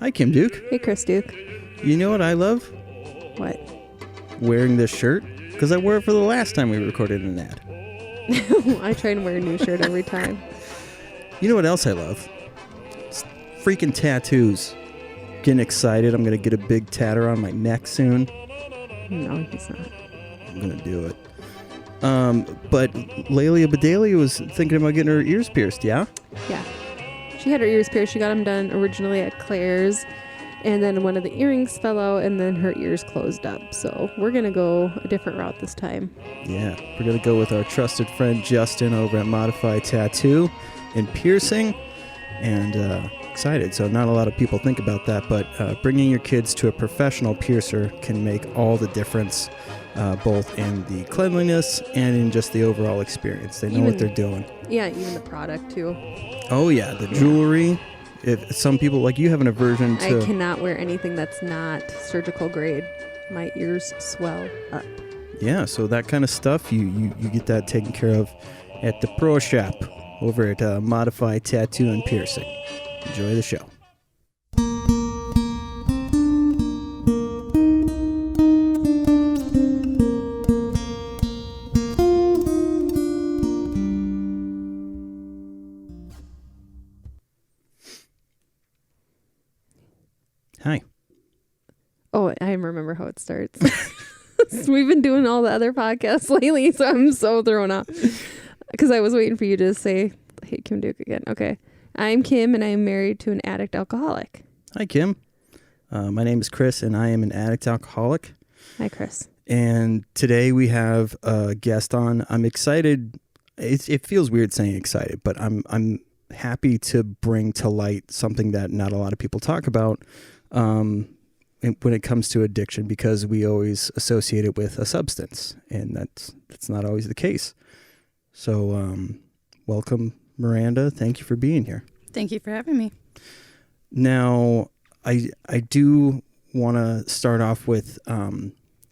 Hi, Kim Duke. Hey, Chris Duke. You know what I love? What? Wearing this shirt. Because I wore it for the last time we recorded an ad. I try and wear a new shirt every time. You know what else I love? It's freaking tattoos. Getting excited. I'm going to get a big tatter on my neck soon. No, he's not. I'm going to do it. But Lelia Bedalia was thinking about getting her ears pierced, yeah? Yeah. She had her ears pierced. She got them done originally at Claire's. And then one of the earrings fell out and then her ears closed up. So we're going to go a different route this time. Yeah, we're going to go with our trusted friend Justin over at Modify Tattoo and Piercing. And excited. So not a lot of people think about that, but bringing your kids to a professional piercer can make all the difference, both in the cleanliness and in just the overall experience. They know what they're doing. Yeah, even the product too. Oh, yeah, the jewelry. If some people, like you, have an aversion to... I cannot wear anything that's not surgical grade. My ears swell up. Yeah, so that kind of stuff, you get that taken care of at the Pro Shop over at Modify Tattoo and Piercing. Enjoy the show. Hi. Oh, I remember how it starts. We've been doing all the other podcasts lately, so I'm so thrown off. Because I was waiting for you to say, hey, Kim Duke again. Okay. I'm Kim, and I am married to an addict alcoholic. Hi, Kim. My name is Chris, and I am an addict alcoholic. Hi, Chris. And today we have a guest on. I'm excited. It feels weird saying excited, but I'm happy to bring to light something that not a lot of people talk about when it comes to addiction, because we always associate it with a substance, and that's not always the case. So welcome, Miranda. Thank you for being here. Thank you for having me. Now, I do want to start off with,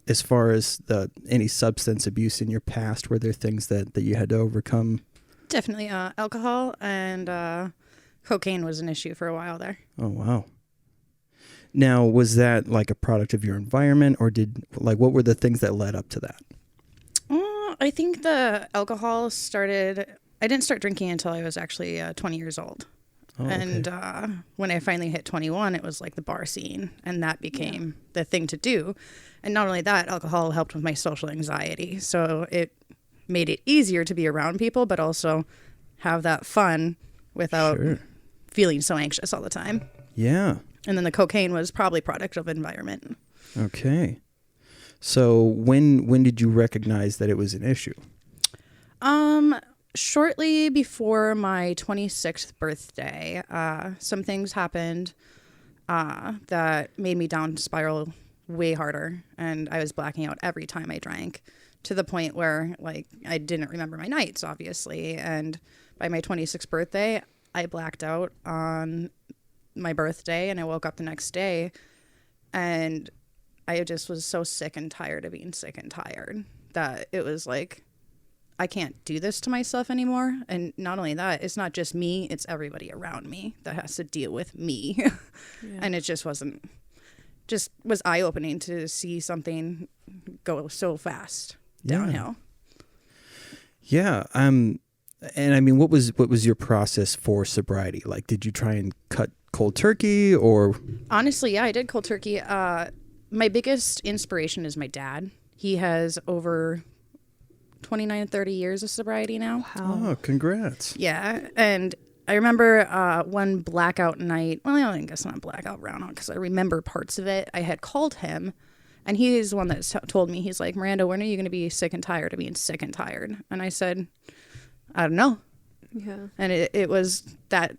as far as any substance abuse in your past, were there things that you had to overcome? Definitely alcohol and cocaine was an issue for a while there. Oh, wow. Now, was that like a product of your environment, or what were the things that led up to that? I think the alcohol started, I didn't start drinking until I was actually 20 years old. Oh, okay. And when I finally hit 21, it was like the bar scene, and that became the thing to do. And not only that, alcohol helped with my social anxiety. So it made it easier to be around people, but also have that fun without feeling so anxious all the time. Yeah. And then the cocaine was probably product of environment. Okay. So when did you recognize that it was an issue? Shortly before my 26th birthday, some things happened that made me down spiral way harder, and I was blacking out every time I drank, to the point where I didn't remember my nights, obviously. And by my 26th birthday, I blacked out on my birthday, and I woke up the next day, and I just was so sick and tired of being sick and tired that it was like, I can't do this to myself anymore. And not only that, it's not just me, it's everybody around me that has to deal with me. Yeah. And it just was eye-opening to see something go so fast downhill. Yeah. And I mean, what was your process for sobriety? Like, did you try and cut cold turkey, or? Honestly, yeah, I did cold turkey. My biggest inspiration is my dad. He has over 29, 30 years of sobriety now. Wow. Oh, congrats. Yeah. And I remember one blackout night. Well, I guess not blackout brownout, because I remember parts of it. I had called him, and he is the one that told me, he's like, Miranda, when are you going to be sick and tired of being sick and tired? And I said, I don't know. Yeah. And it was that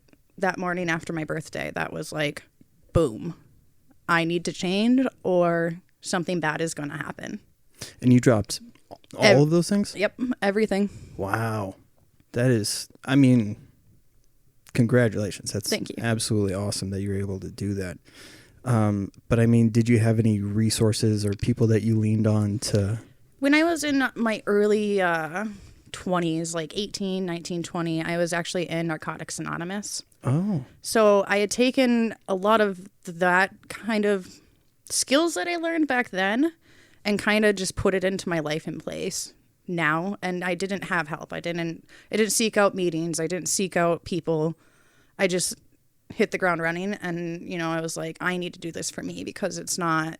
morning after my birthday that was like, boom, I need to change or something bad is going to happen. And you dropped all of those things? Yep, everything. Wow. That is, I mean, congratulations. That's Thank you. Absolutely awesome that you were able to do that. But I mean, did you have any resources or people that you leaned on to? When I was in my early 20s, like 18, 19, 20, I was actually in Narcotics Anonymous. Oh. So I had taken a lot of that kind of skills that I learned back then and kind of just put it into my life in place now. And I didn't have help. I didn't seek out meetings. I didn't seek out people. I just hit the ground running. And, you know, I was like, I need to do this for me because it's not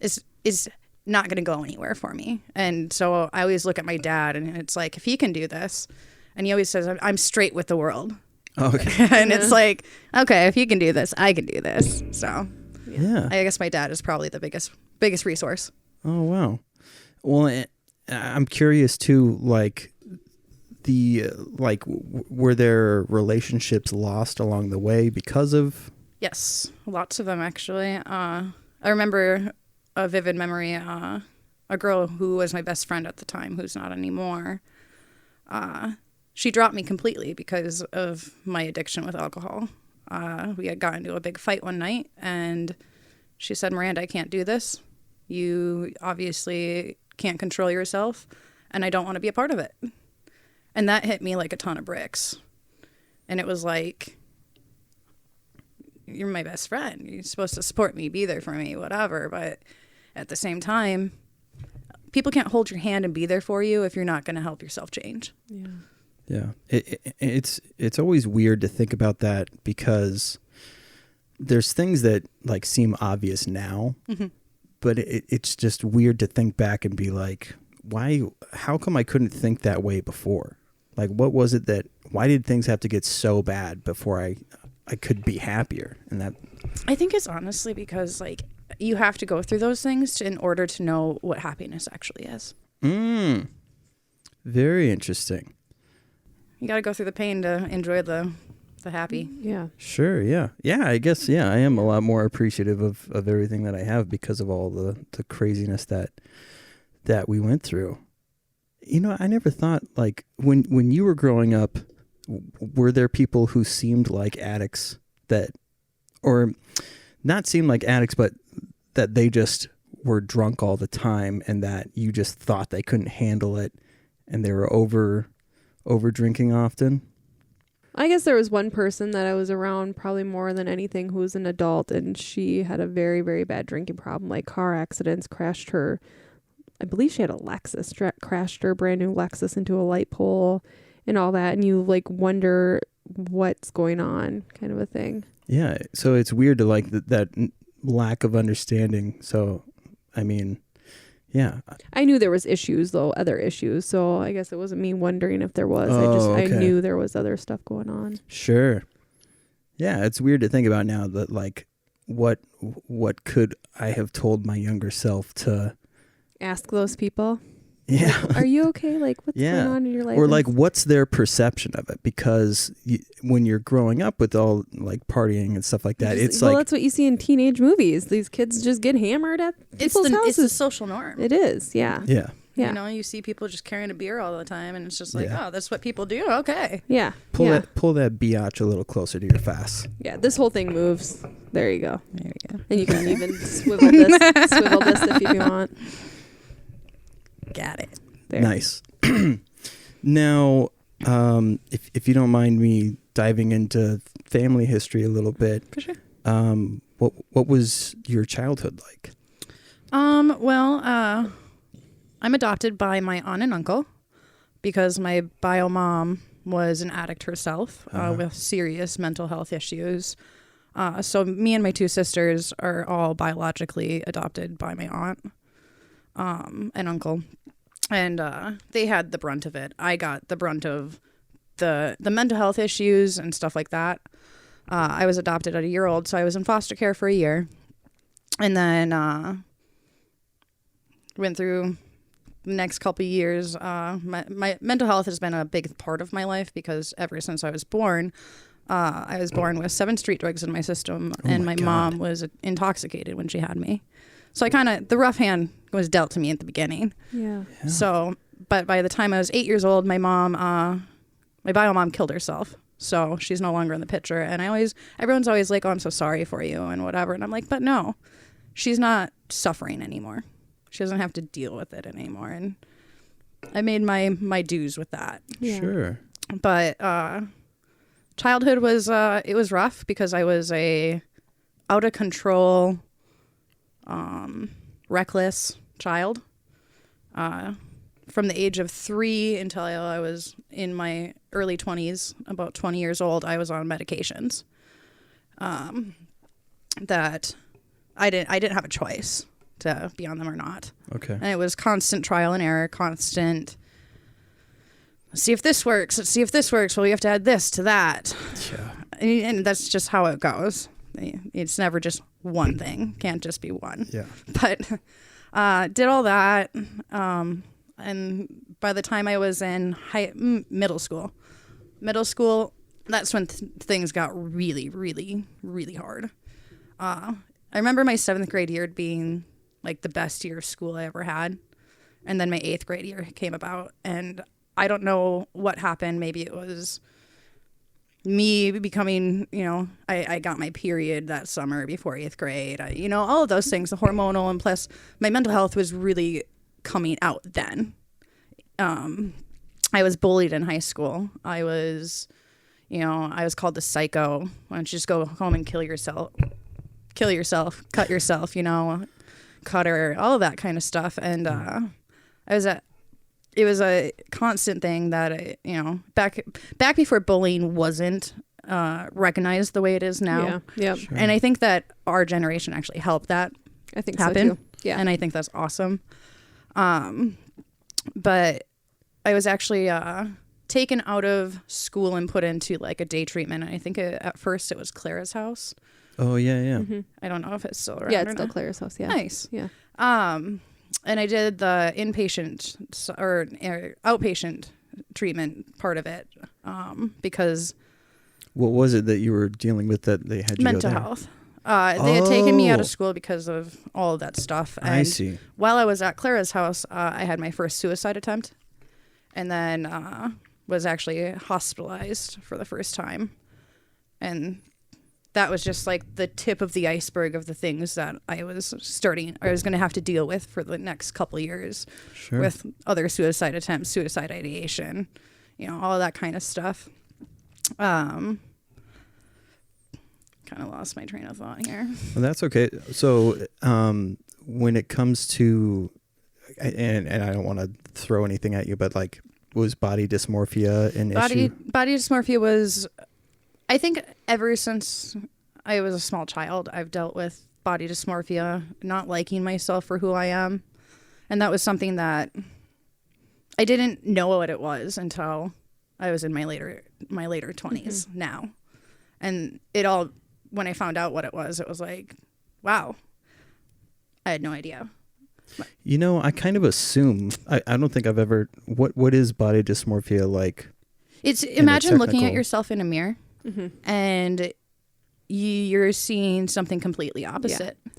going to go anywhere for me. And so I always look at my dad and it's like, if he can do this, and he always says, I'm straight with the world. Okay. And it's like, okay, if you can do this, I can do this. So Yeah. I guess my dad is probably the biggest resource. Oh, wow. Well, I'm curious too, like were there relationships lost along the way because of? Yes, lots of them actually. I remember a vivid memory, a girl who was my best friend at the time, who's not anymore. She dropped me completely because of my addiction with alcohol. We had gotten into a big fight one night, and she said, Miranda, I can't do this. You obviously can't control yourself, and I don't want to be a part of it. And that hit me like a ton of bricks. And it was like, you're my best friend. You're supposed to support me, be there for me, whatever. But at the same time, people can't hold your hand and be there for you if you're not going to help yourself change. Yeah. Yeah. It's always weird to think about that because there's things that like seem obvious now, but it's just weird to think back and be like, how come I couldn't think that way before? Like, what was it why did things have to get so bad before I could be happier? And that, I think it's honestly because like you have to go through those things in order to know what happiness actually is. Very interesting. You got to go through the pain to enjoy the happy. Yeah. Sure. Yeah. Yeah. I guess. Yeah. I am a lot more appreciative of everything that I have because of all the craziness that we went through. You know, I never thought like when you were growing up, were there people who seemed like addicts or not seemed like addicts, but that they just were drunk all the time and that you just thought they couldn't handle it and they were over drinking often? I guess there was one person that I was around probably more than anything who was an adult, and she had a very, very bad drinking problem, like car accidents, crashed her. I believe she had a Lexus, crashed her brand new Lexus into a light pole and all that. And you like wonder what's going on, kind of a thing. Yeah. So it's weird to like that lack of understanding. So, I mean, yeah. I knew there was issues though, other issues. So I guess it wasn't me wondering if there was. I knew there was other stuff going on. Sure. Yeah. It's weird to think about now that like, what could I have told my younger self to ask those people? Yeah. Like, are you okay? Like, what's going on in your life? Or like, what's their perception of it? Because when you're growing up with all like partying and stuff like that, it's like, that's what you see in teenage movies. These kids just get hammered at people's houses. It's the social norm. It is. Yeah. Yeah. Yeah. You know, you see people just carrying a beer all the time, and it's just like, oh, that's what people do. Okay. Yeah. Pull that biatch a little closer to your face. Yeah. This whole thing moves. There you go. There you go. And you can even swivel this if you want. Got it. There. Nice. Now, if you don't mind me diving into family history a little bit, for sure. What was your childhood like? Well, I'm adopted by my aunt and uncle because my bio mom was an addict herself with serious mental health issues. So me and my two sisters are all biologically adopted by my aunt and uncle. And they had the brunt of it. I got the brunt of the mental health issues and stuff like that. I was adopted at a year old, so I was in foster care for a year. And then went through the next couple of years. My mental health has been a big part of my life because ever since I was born with 7 street drugs in my system, and my mom was intoxicated when she had me. So the rough hand was dealt to me at the beginning. Yeah. So, but by the time I was 8 years old, my bio mom killed herself. So she's no longer in the picture. And everyone's always like, oh, I'm so sorry for you and whatever. And I'm like, but no, she's not suffering anymore. She doesn't have to deal with it anymore. And I made my dues with that. Yeah. Sure. But childhood was it was rough because I was a out of control, reckless child. From the age of 3 until I was in my early 20s, about 20 years old, I was on medications that I didn't have a choice to be on them or not. Okay. And it was constant trial and error, constant. Let's see if this works. Let's see if this works. Well, you have to add this to that. Yeah. And that's just how it goes. It's never just one thing. Can't just be one. Yeah. But did all that. And by the time I was in middle school, that's when things got really, really, really hard. I remember my 7th grade year being like the best year of school I ever had. And then my 8th grade year came about, and I don't know what happened. Maybe it was me becoming, I got my period that summer before 8th grade, all of those things, the hormonal, and plus my mental health was really coming out then. I was bullied in high school. I was called the psycho. Why don't you just go home and kill yourself, cut yourself, cutter, all of that kind of stuff. And it was a constant thing that back before bullying wasn't recognized the way it is now. Yeah. Sure. And I think that our generation actually helped that I think happen. so too. Yeah. And I think that's awesome. But I was actually taken out of school and put into like a day treatment. And I think at first it was Clara's house. Oh, yeah. Mm-hmm. I don't know if it's still around. Yeah, it's or still not. Clara's house. Yeah. Nice. Yeah. And I did the inpatient or outpatient treatment part of it because What was it that you were dealing with that they had you mental go there? health. They had taken me out Oh. of school because of all of that stuff. And I see. while I was at Clara's house, I had my first suicide attempt, and then was actually hospitalized for the first time. And that was just like the tip of the iceberg of the things that I was going to have to deal with for the next couple of years. Sure. With other suicide attempts, suicide ideation, all of that kind of stuff. Kind of lost my train of thought here. Well, that's okay. So when it comes to, and I don't want to throw anything at you, but like, was body dysmorphia an issue? Body dysmorphia was, I think ever since I was a small child, I've dealt with body dysmorphia, not liking myself for who I am. And that was something that I didn't know what it was until I was in my later 20s now. And when I found out what it was like, wow, I had no idea. I kind of assume, I don't think I've ever, what is body dysmorphia like? It's imagine looking at technical- yourself in a mirror and you're seeing something completely opposite. Yeah.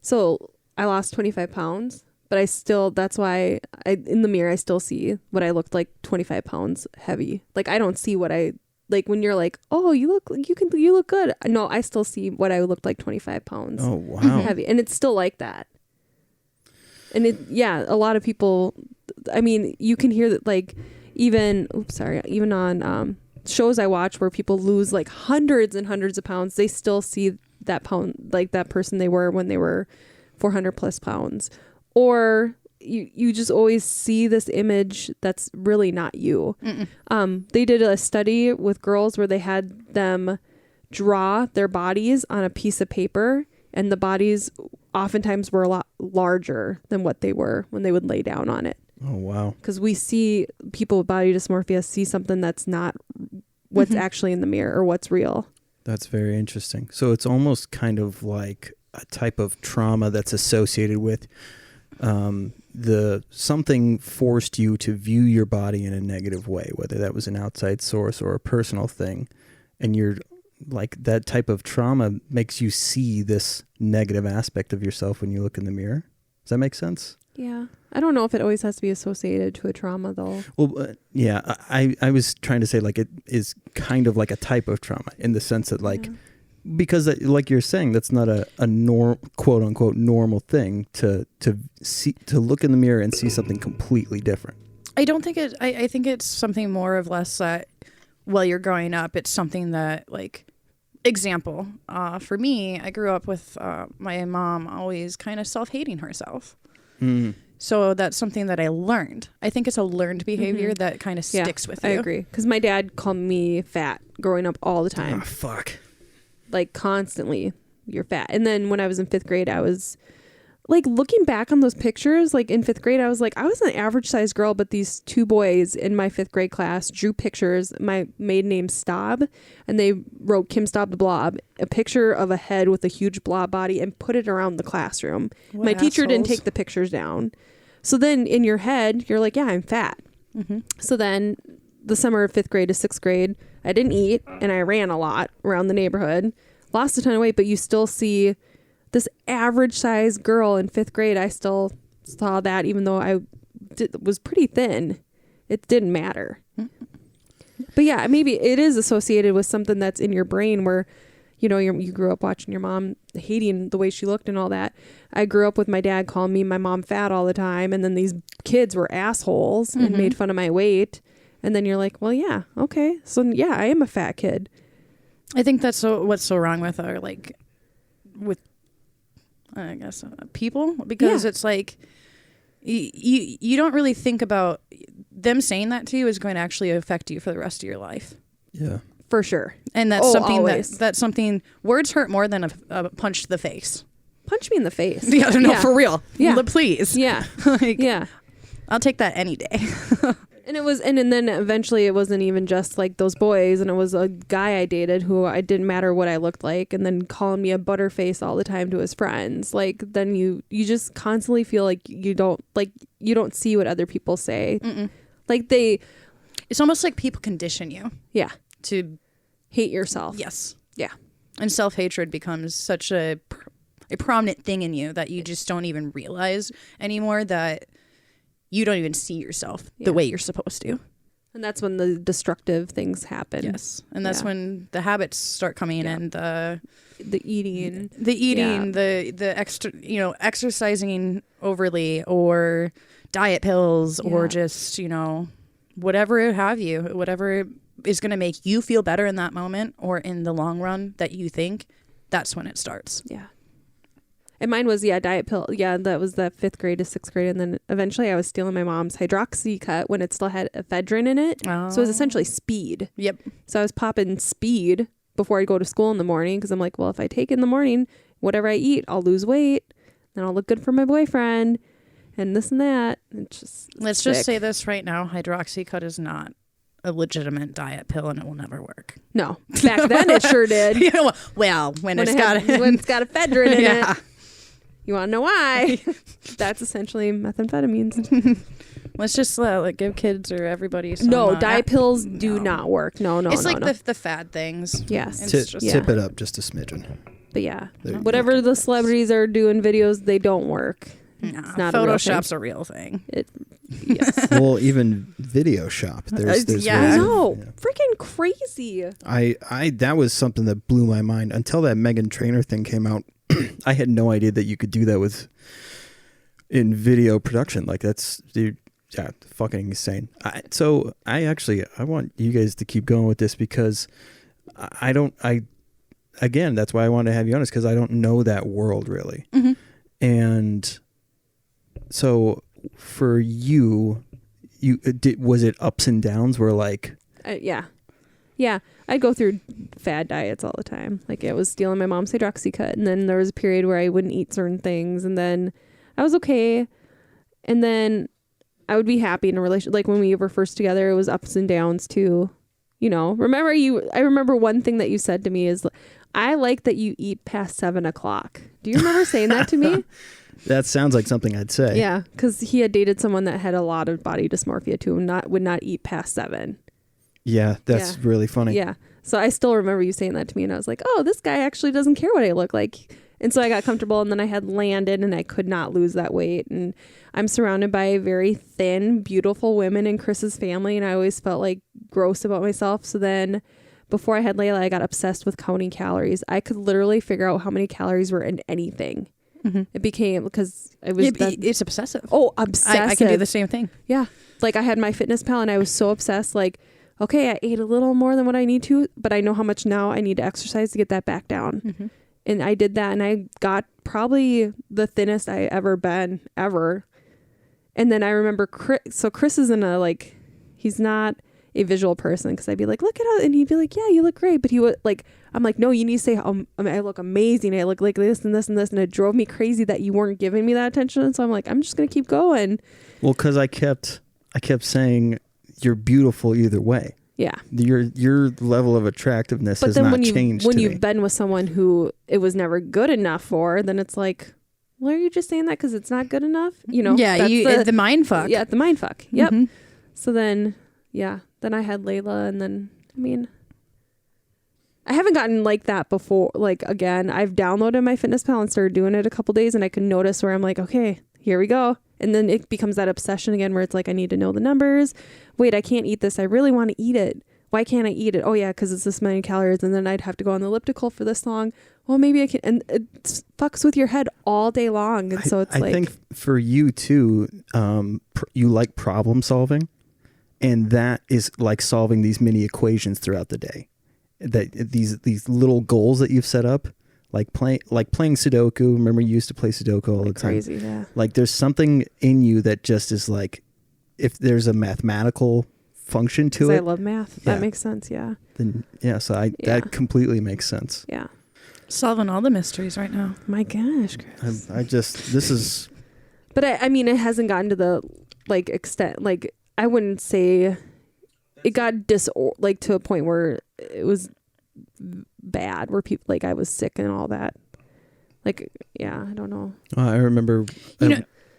So I lost 25 pounds, but that's why in the mirror, I still see what I looked like 25 pounds heavy. Like I don't see what like when you're like, oh, you look good. No, I still see what I looked like 25 pounds. Oh, wow. Heavy. And it's still like that. And a lot of people, I mean, you can hear that like even on shows I watch where people lose like hundreds and hundreds of pounds, they still see that pound, like that person they were when they were 400 plus pounds. Or you just always see this image that's really not you. They did a study with girls where they had them draw their bodies on a piece of paper, and the bodies oftentimes were a lot larger than what they were when they would lay down on it. Oh, wow. Because we see people with body dysmorphia see something that's not what's actually in the mirror or what's real. That's very interesting. So it's almost kind of like a type of trauma that's associated with something forced you to view your body in a negative way, whether that was an outside source or a personal thing. And you're like, that type of trauma makes you see this negative aspect of yourself when you look in the mirror. Does that make sense? Yeah. I don't know if it always has to be associated to a trauma though. Well, yeah, I was trying to say like it is kind of like a type of trauma in the sense that like, because like you're saying, that's not a quote unquote normal thing to look in the mirror and see something completely different. I don't think I think it's something more or less that while you're growing up, it's something that, like, example, for me, I grew up with my mom always kind of self-hating herself. So that's something that I learned. I think it's a learned behavior that kind of sticks with you. I agree. Because my dad called me fat growing up all the time. Oh, fuck. Like, constantly, you're fat. And then when I was in 5th grade, I was, like, looking back on those pictures, like, in 5th grade, I was like, I was an average sized girl, but these 2 boys in my 5th grade class drew pictures. My maiden name's Staub, and they wrote Kim Staub the Blob, a picture of a head with a huge blob body, and put it around the classroom. My teacher didn't take the pictures down. So then in your head, you're like, yeah, I'm fat. So then the summer of 5th grade to 6th grade, I didn't eat, and I ran a lot around the neighborhood, lost a ton of weight, but you still see this average size girl in 5th grade. I still saw that, even though I was pretty thin. It didn't matter. But yeah, maybe it is associated with something that's in your brain where, you know, you grew up watching your mom hating the way she looked and all that. I grew up with my dad calling me my mom fat all the time. And then these kids were assholes and made fun of my weight. And then you're like, well, yeah, okay. So yeah, I am a fat kid. I think that's what's so wrong with our, like, with, I guess, people, because it's like, you don't really think about them saying that to you is going to actually affect you for the rest of your life. Yeah. For sure. And that's something always. that's something, words hurt more than a punch to the face. Punch me in the face. Yeah, no, for real. Yeah. Please. Yeah. Like, Yeah. I'll take that any day. And it was, and then eventually it wasn't even just like those boys, and it was a guy I dated who I didn't matter what I looked like, and then calling me a butterface all the time to his friends. Like, then you just constantly feel like you don't see what other people say. Like It's almost like people condition you. Yeah. To hate yourself. Yes. Yeah. And self-hatred becomes such a prominent thing in you that you just don't even realize anymore, that you don't even see yourself the way you're supposed to. And that's when the destructive things happen. Yes. And that's when the habits start coming in, the eating, the extra, exercising overly, or diet pills, or just, whatever whatever is going to make you feel better in that moment or in the long run that you think, that's when it starts. Yeah. And mine was, diet pill. Yeah, that was the 5th grade to 6th grade. And then eventually I was stealing my mom's hydroxy cut when it still had ephedrine in it. Oh. So it was essentially speed. Yep. So I was popping speed before I go to school in the morning, because I'm like, well, if I take it in the morning, whatever I eat, I'll lose weight, then I'll look good for my boyfriend, and this and that. It's just Let's sick. just say this right now. Hydroxy cut is not a legitimate diet pill, and it will never work. No. Back then it sure did. Well, when it's got ephedrine in it. You want to know why? That's essentially methamphetamines. Let's just give kids or everybody some... No, diet pills do not work. No. It's like the fad things. Yes. Tip it up just a smidgen. But yeah, whatever the celebrities are doing videos, they don't work. No, it's not Photoshop's a real thing. Yes. Well, even video shop. There's I know. Freaking crazy. I that was something that blew my mind until that Meghan Trainor thing came out. I had no idea that you could do that in video production. Like, that's, dude, fucking insane. I want you guys to keep going with this, because again, that's why I wanted to have you on, is because I don't know that world really. And so for you was it ups and downs where like... Yeah, I'd go through fad diets all the time. Like, I was stealing my mom's hydroxy cut, and then there was a period where I wouldn't eat certain things, and then I was okay, and then I would be happy in a relationship. Like, when we were first together, it was ups and downs too. I remember one thing that you said to me is, I like that you eat past 7:00. Do you remember saying that to me? That sounds like something I'd say. Yeah, because he had dated someone that had a lot of body dysmorphia too, and would not eat past 7. Yeah, that's really funny. Yeah. So I still remember you saying that to me, and I was like, oh, this guy actually doesn't care what I look like. And so I got comfortable, and then I had landed, and I could not lose that weight. And I'm surrounded by very thin, beautiful women in Chris's family, and I always felt like gross about myself. So then before I had Layla, I got obsessed with counting calories. I could literally figure out how many calories were in anything. It became, because it was... It's obsessive. Oh, obsessive. I can do the same thing. Yeah. Like, I had my fitness pal, and I was so obsessed. Like, okay, I ate a little more than what I need to, but I know how much now I need to exercise to get that back down. Mm-hmm. And I did that, and I got probably the thinnest I ever been ever. And then I remember Chris is he's not a visual person, because I'd be like, look at how, and he'd be like, yeah, you look great. But he would I'm like, no, you need to say, I look amazing. I look like this and this and this. And it drove me crazy that you weren't giving me that attention. And so I'm like, I'm just going to keep going. Well, because I kept saying you're beautiful either way. Yeah. Your level of attractiveness has not changed. When you've been with someone who it was never good enough for, then it's like, well, are you just saying that because it's not good enough? You know? Yeah, the mind fuck. Yeah, the mind fuck. Yep. Mm-hmm. So then I had Layla, and then, I haven't gotten like that before. Like, again, I've downloaded my MyFitnessPal and started doing it a couple days, and I can notice where I'm like, okay, here we go. And then it becomes that obsession again where it's like, I need to know the numbers. Wait, I can't eat this. I really want to eat it. Why can't I eat it? Oh yeah, because it's this many calories, and then I'd have to go on the elliptical for this long. Well, maybe I can. And it fucks with your head all day long. And so I think for you too, you like problem solving, and that is like solving these mini equations throughout the day. That these little goals that you've set up, like playing Sudoku. Remember, you used to play Sudoku all the time. Crazy, yeah. Like there's something in you that just is like, if there's a mathematical function to it. I love math. Yeah. That makes sense. Yeah. Then that completely makes sense. Yeah. Solving all the mysteries right now. My gosh, Chris. This is. But it hasn't gotten to the extent. Like, I wouldn't say it got to a point where it was bad, where people I was sick and all that. Like, yeah, I don't know. I remember.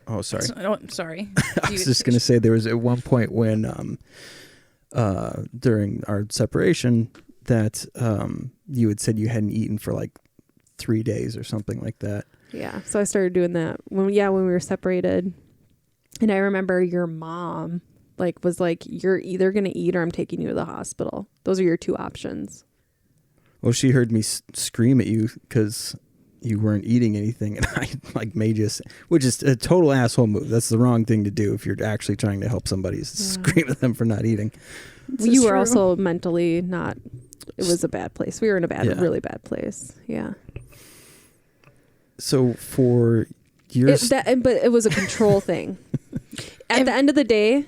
Oh, sorry. Sorry. I was just gonna say there was at one point when, during our separation, that you had said you hadn't eaten for like 3 days or something like that. Yeah. So I started doing that when we were separated, and I remember your mom was like, you're either gonna eat or I'm taking you to the hospital. Those are your two options. Well, she heard me scream at you because you weren't eating anything, and I made you, which is a total asshole move. That's the wrong thing to do if you're actually trying to help somebody, is scream at them for not eating. You were also mentally not. It was a bad place. We were in a really bad place. Yeah. So for years, but it was a control thing. At the end of the day,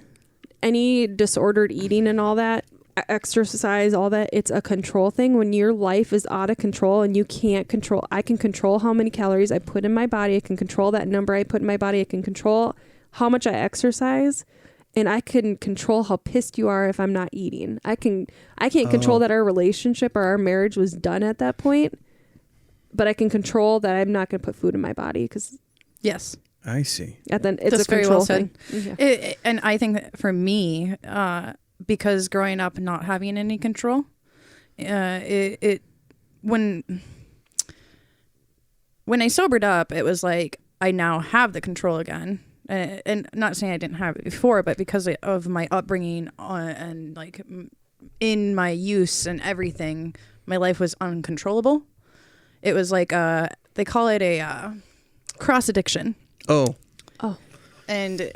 any disordered eating and all that, exercise, all that, it's a control thing. When your life is out of control and you can't control, I can control how many calories I put in my body. I can control that number I put in my body. I can control how much I exercise, and I can control how pissed you are if I'm not eating. I can't control that our relationship or our marriage was done at that point, but I can control that I'm not going to put food in my body, because yes, I see. It's that's a control thing. Yeah. And I think that for me, because growing up not having any control, when I sobered up, it was like I now have the control again. And not saying I didn't have it before, but because of my upbringing and in my use and everything, my life was uncontrollable. It was like they call it a cross addiction. Oh. And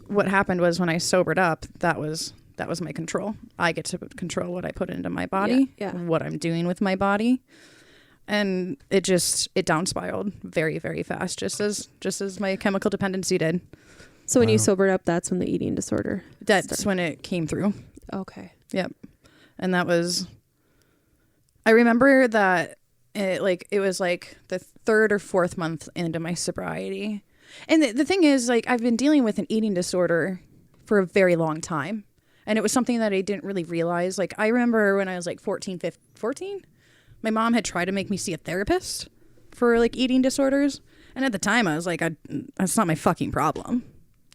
what happened was, when I sobered up, that was my control. I get to control what I put into my body, what I'm doing with my body. And it down spiraled very, very fast, just as my chemical dependency did. So when you sobered up, that's when the eating disorder That's when it came through. Okay. Yep. And that was, I remember that it was like the 3rd or 4th month into my sobriety. And the thing is, I've been dealing with an eating disorder for a very long time. And it was something that I didn't really realize. I remember when I was 14, my mom had tried to make me see a therapist for eating disorders. And at the time I was like, that's not my fucking problem.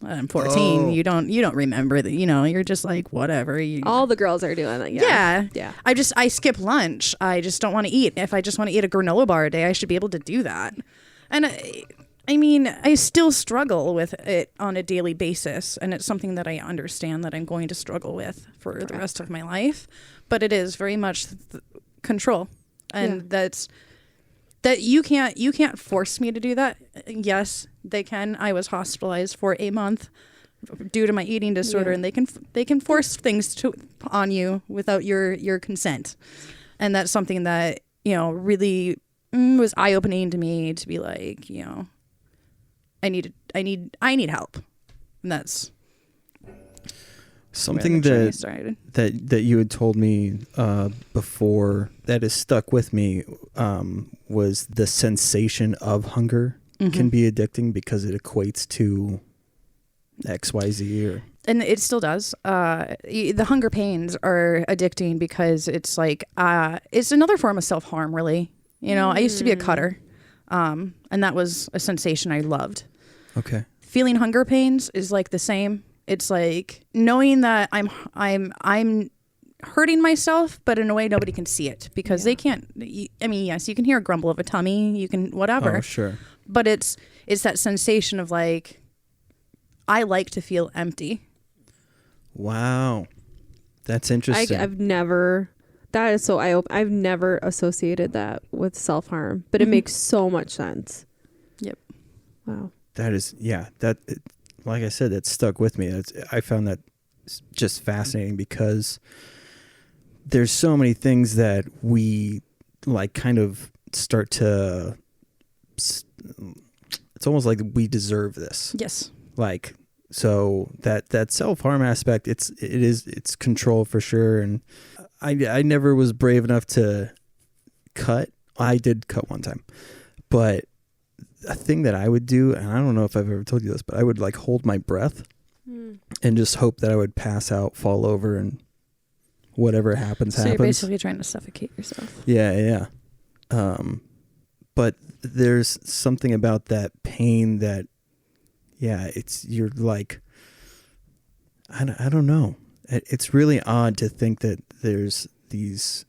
I'm 14. Oh. You don't remember that, you're just whatever. All the girls are doing that. Yeah. I skip lunch. I just don't want to eat. If I just want to eat a granola bar a day, I should be able to do that. And I still struggle with it on a daily basis, and it's something that I understand that I'm going to struggle with for the rest of my life. But it is very much control, and that you can't force me to do that. Yes, they can. I was hospitalized for a month due to my eating disorder, and they can force things on you without your consent. And that's something that, really was eye-opening to me, to be like, I need help. And that's something that you had told me before that has stuck with me was the sensation of hunger can be addicting because it equates to XYZ and it still does. The hunger pains are addicting because it's like it's another form of self-harm, really. I used to be a cutter, and that was a sensation I loved. Okay. Feeling hunger pains is like the same. It's like knowing that I'm hurting myself, but in a way nobody can see it because they can't. I mean, yes, you can hear a grumble of a tummy, you can whatever. Oh, sure. But it's that sensation of like, I like to feel empty. Wow, that's interesting. I've never associated that with self-harm, but it makes so much sense. Yep. Wow. That is, like I said, that stuck with me. I found that just fascinating because there's so many things that we like kind of start to, it's almost like we deserve this. Yes. Like, so that self-harm aspect, it's control for sure. And I never was brave enough to cut. I did cut one time, but a thing that I would do, and I don't know if I've ever told you this, but I would like hold my breath and just hope that I would pass out, fall over, and whatever happens. So you're basically trying to suffocate yourself. Yeah. But there's something about that pain that, you're like, I don't know. It's really odd to think that there's these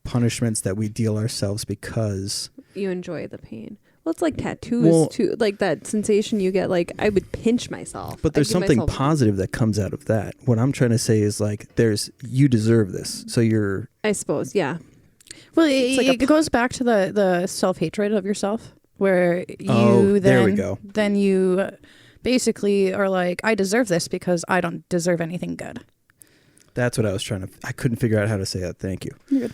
punishments that we deal ourselves because you enjoy the pain. Well, it's like tattoos too, like that sensation you get. Like I would pinch myself, but there's something positive that comes out of that. What I'm trying to say is like, you deserve this, so you're. I suppose, yeah. Well, it goes back to the self-hatred of yourself, where you there we go. Then you basically are like, I deserve this because I don't deserve anything good. That's what I was I couldn't figure out how to say that. Thank you. You're good.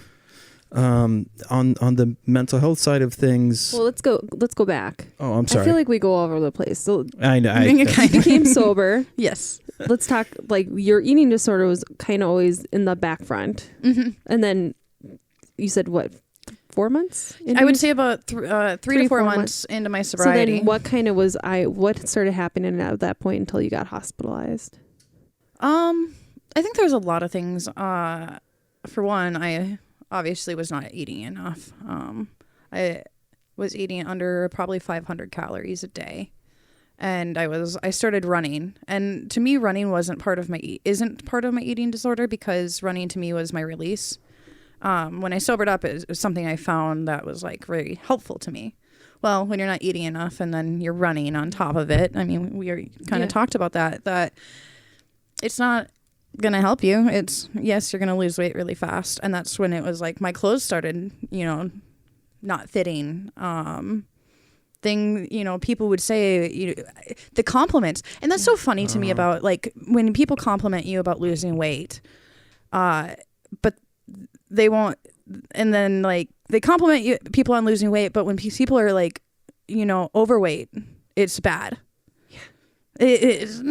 On the mental health side of things. Well, let's go back. Oh, I'm sorry. I feel like we go all over the place. So I know. You became sober. Yes. Let's talk, like your eating disorder was kind of always in the back front. Mm-hmm. And then you said what, 4 months? I would say about 3 to 4 months into my sobriety. So then what started happening at that point until you got hospitalized? I think there's a lot of things. For one, I obviously was not eating enough. I was eating under probably 500 calories a day. And I started running. And to me, running isn't part of my eating disorder, because running to me was my release. When I sobered up, it was something I found that was like very helpful to me. Well, when you're not eating enough and then you're running on top of it, I mean, we kind of talked about that it's not going to help you. Yes, you're going to lose weight really fast. And that's when it was like my clothes started, not fitting. People would say, the compliments. And that's so funny to me about like when people compliment you about losing weight, but they won't. And then like they compliment people on losing weight, but when people are like, overweight, it's bad. We can't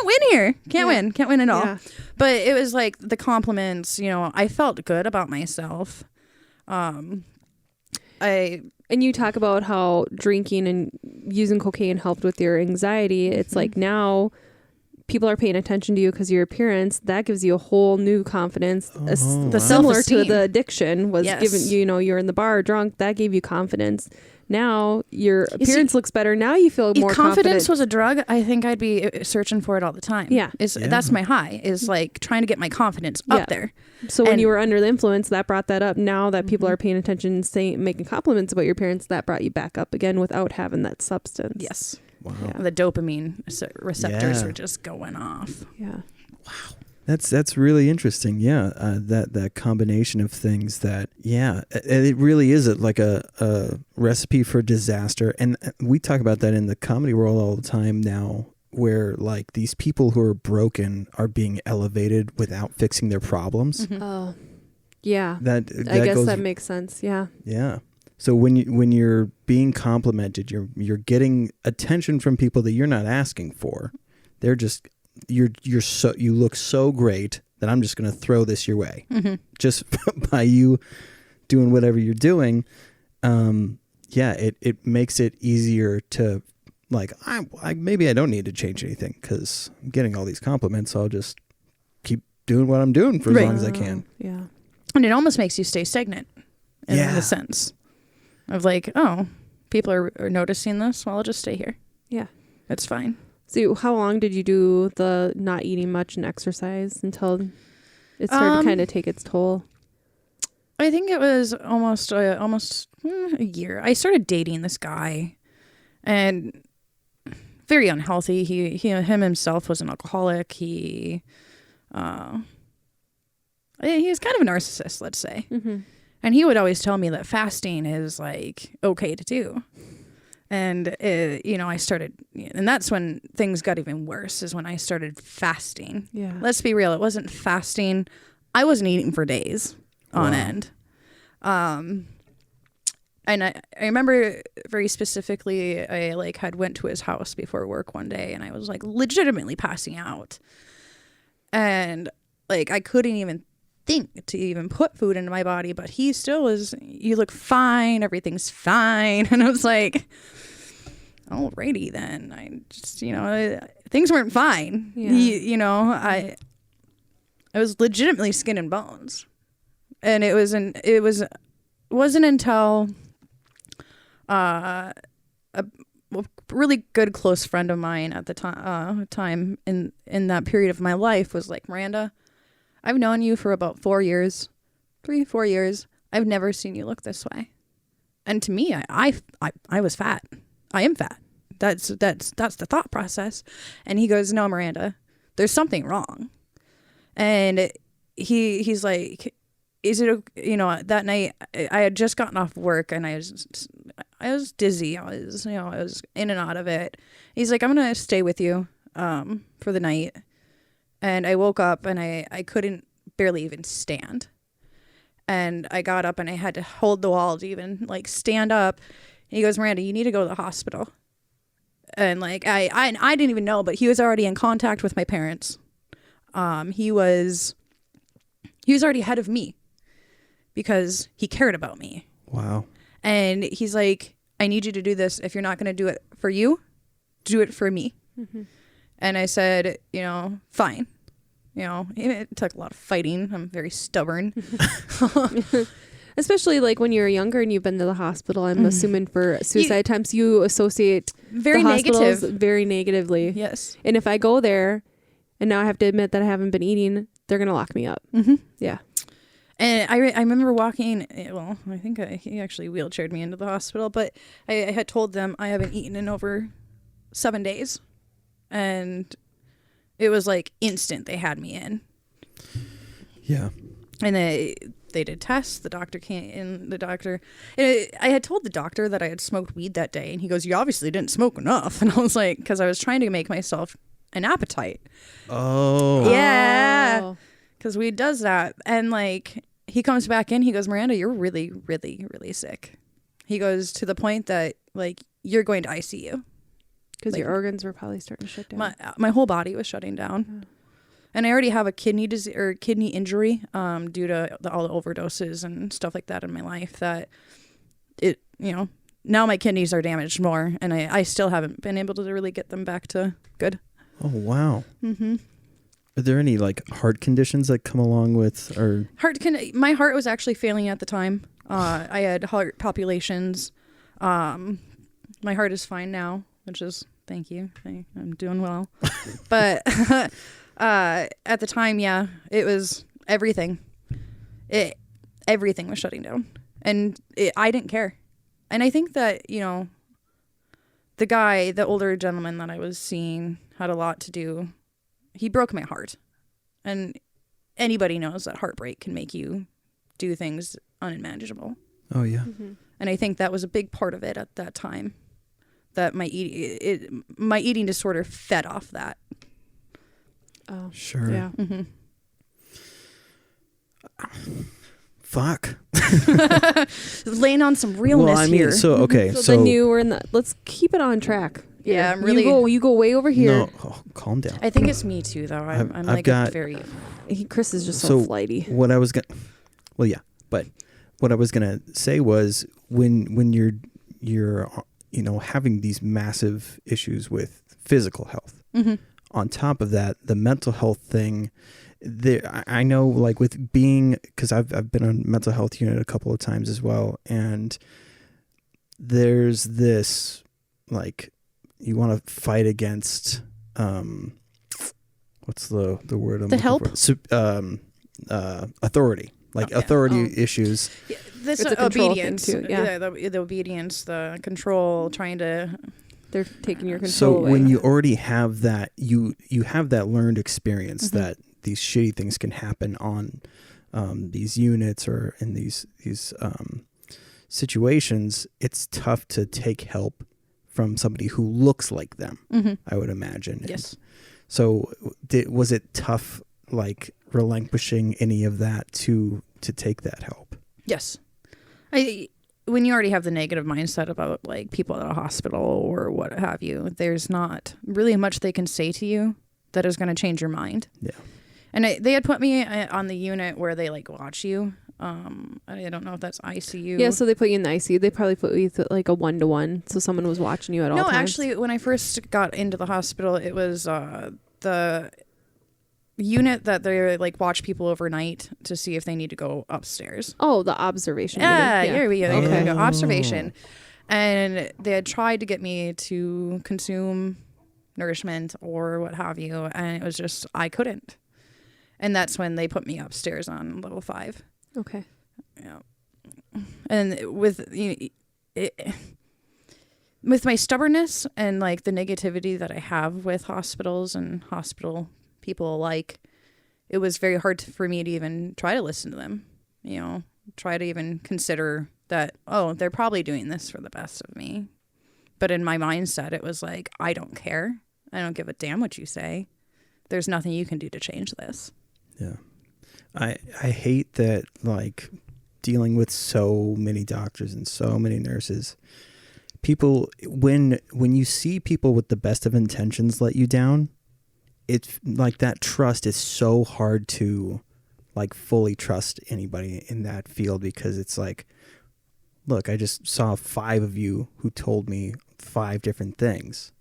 win here. Can't win at all. Yeah. But it was like the compliments, I felt good about myself. And you talk about how drinking and using cocaine helped with your anxiety. It's like now people are paying attention to you because of your appearance. That gives you a whole new confidence. Similar to the addiction was given, you're in the bar drunk. That gave you confidence. Now your appearance looks better. Now you feel more confident. If confidence was a drug, I think I'd be searching for it all the time. Yeah. That's my high, is like trying to get my confidence up there. So when you were under the influence, that brought that up. Now that people are paying attention, making compliments about your appearance, that brought you back up again without having that substance. Yes. Wow. Yeah. The dopamine receptors were just going off. Yeah. Wow. That's really interesting. Yeah, that combination of things that, yeah, it really is like a recipe for disaster. And we talk about that in the comedy world all the time now, where like these people who are broken are being elevated without fixing their problems. Mm-hmm. Oh, yeah. That I guess that makes sense. Yeah. Yeah. So when you're being complimented, you're getting attention from people that you're not asking for. They're just you look so great that I'm just going to throw this your way. Mm-hmm. Just by you doing whatever you're doing. It makes it easier to like, maybe I don't need to change anything because I'm getting all these compliments. So I'll just keep doing what I'm doing for as long as I can. Yeah. And it almost makes you stay stagnant in a sense of like, oh, people are noticing this. Well, I'll just stay here. Yeah. It's fine. So how long did you do the not eating much and exercise until it started to kind of take its toll? I think it was almost a year. I started dating this guy, and very unhealthy. He him himself was an alcoholic. He was kind of a narcissist, let's say. Mm-hmm. And he would always tell me that fasting is like okay to do. And, I started, and that's when things got even worse, is when I started fasting. Yeah. Let's be real. It wasn't fasting. I wasn't eating for days on end. And I remember very specifically, I like had went to his house before work one day, and I was like legitimately passing out. And like, I couldn't even think to even put food into my body, but he still was, you look fine, everything's fine. And I was like, alrighty then. I just, things weren't fine. Yeah. I was legitimately skin and bones. And it wasn't until a really good close friend of mine at the time in that period of my life was like, Miranda, I've known you for about 4 years, 3-4 years. I've never seen you look this way. And to me, I was fat. I am fat. That's the thought process. And he goes, no, Miranda, there's something wrong. And he's like, is it, that night I had just gotten off work and I was dizzy. I was in and out of it. He's like, I'm going to stay with you, for the night. And I woke up and I couldn't barely even stand. And I got up and I had to hold the wall to even like stand up. And he goes, Miranda, you need to go to the hospital. And like, I didn't even know, but he was already in contact with my parents. He was already ahead of me because he cared about me. Wow. And he's like, I need you to do this. If you're not going to do it for you, do it for me. Mm-hmm. And I said, fine. It took a lot of fighting. I'm very stubborn. Especially like when you're younger and you've been to the hospital, I'm assuming for suicide attempts, you associate very the hospitals negative. Very negatively. Yes. And if I go there and now I have to admit that I haven't been eating, they're going to lock me up. Mm-hmm. Yeah. And I remember walking, well, I think he actually wheelchaired me into the hospital, but I had told them I haven't eaten in over 7 days. And it was like instant they had me in. Yeah. And they did tests. The doctor came in. I had told the doctor that I had smoked weed that day. And he goes, you obviously didn't smoke enough. And I was like, because I was trying to make myself an appetite. Oh. Yeah. Because weed does that. And like, he comes back in. He goes, Miranda, you're really, really, really sick. He goes to the point that like, you're going to ICU. Because your organs were probably starting to shut down. My whole body was shutting down. Yeah. And I already have a kidney injury due to all the overdoses and stuff like that in my life that now my kidneys are damaged more, and I still haven't been able to really get them back to good. Oh, wow. Mm-hmm. Are there any like heart conditions that come along with or my heart was actually failing at the time. I had heart palpitations. My heart is fine now, which is thank you. I'm doing well. But at the time, yeah, it was everything. Everything was shutting down, and I didn't care. And I think that the older gentleman that I was seeing had a lot to do. He broke my heart, And anybody knows that heartbreak can make you do things unmanageable. Oh yeah. Mm-hmm. And I think that was a big part of it at that time. That my eating disorder fed off that. Oh, Sure. yeah. Mm-hmm. Fuck. Laying on some realness here. Okay. So then you were in the. Let's keep it on track. Yeah, I'm really. You go way over here. No, calm down. I think it's me too, though. I'm I've like got- very. Chris is just so flighty. What I was gonna, well, yeah, but what I was gonna say was when you're having these massive issues with physical health. Mm-hmm. On top of that, the mental health thing. I know, like with being, because I've been on mental health unit a couple of times as well, and there's this like you want to fight against what's the word I'm The looking help? for? Authority, like authority issues. Yeah, this It's a control obedience, thing too, yeah. the obedience, the control, trying to. They're taking your control So away. when you already have that, you have that learned experience Mm-hmm. that these shitty things can happen on these units or in these situations. It's tough to take help from somebody who looks like them. Mm-hmm. I would imagine. Yes. So was it tough, like relinquishing any of that to take that help? Yes. When you already have the negative mindset about like people at a hospital or what have you, there's not really much they can say to you that is going to change your mind. Yeah. And they had put me on the unit where they like watch you. I don't know if that's ICU. Yeah, so they put you in the ICU. They probably put you with like a 1-to-1, so someone was watching you at all times. No, actually, when I first got into the hospital, it was the unit that they like watch people overnight to see if they need to go upstairs. Oh, the observation. Yeah, unit. here we go. Okay. There we go. Observation. And they had tried to get me to consume nourishment or what have you, and it was just I couldn't. And that's when they put me upstairs on level 5. Okay. Yeah. And with with my stubbornness and like the negativity that I have with hospitals and hospital people alike, it was very hard for me to even try to listen to them. Try to even consider that, oh, they're probably doing this for the best of me. But in my mindset, it was like, I don't care. I don't give a damn what you say. There's nothing you can do to change this. Yeah. I hate that, like, dealing with so many doctors and so many nurses. People, when you see people with the best of intentions let you down, it's like that trust is so hard to, like, fully trust anybody in that field, because it's like, look, I just saw 5 of you who told me 5 different things.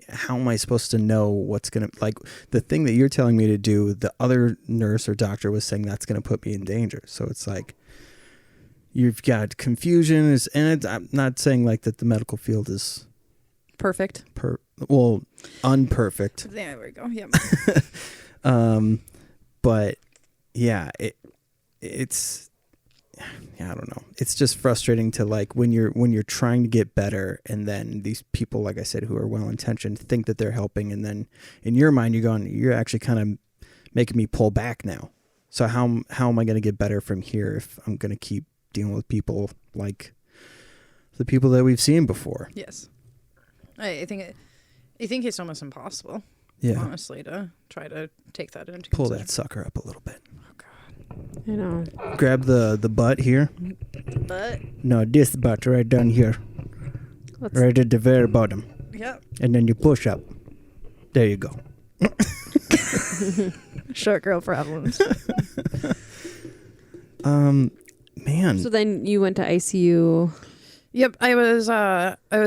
How am I supposed to know what's going to, like, the thing that you're telling me to do, the other nurse or doctor was saying that's going to put me in danger. So it's like, you've got confusion, and I'm not saying like that the medical field is Perfect. unperfect. There we go. Yep. But yeah, it's, I don't know. It's just frustrating to, like, when you're trying to get better, and then these people, like I said, who are well-intentioned, think that they're helping, and then in your mind you're actually kind of making me pull back now. So how am I going to get better from here if I'm going to keep dealing with people like the people that we've seen before? Yes. I think it's almost impossible. Yeah. Honestly, to try to take that into Pull consideration. that sucker up a little bit. I know. Grab the butt here. But No, this butt right down here. Right at the very bottom. yep. And then you push up. There you go. Short girl problems. Man. So then you went to ICU. Yep, I was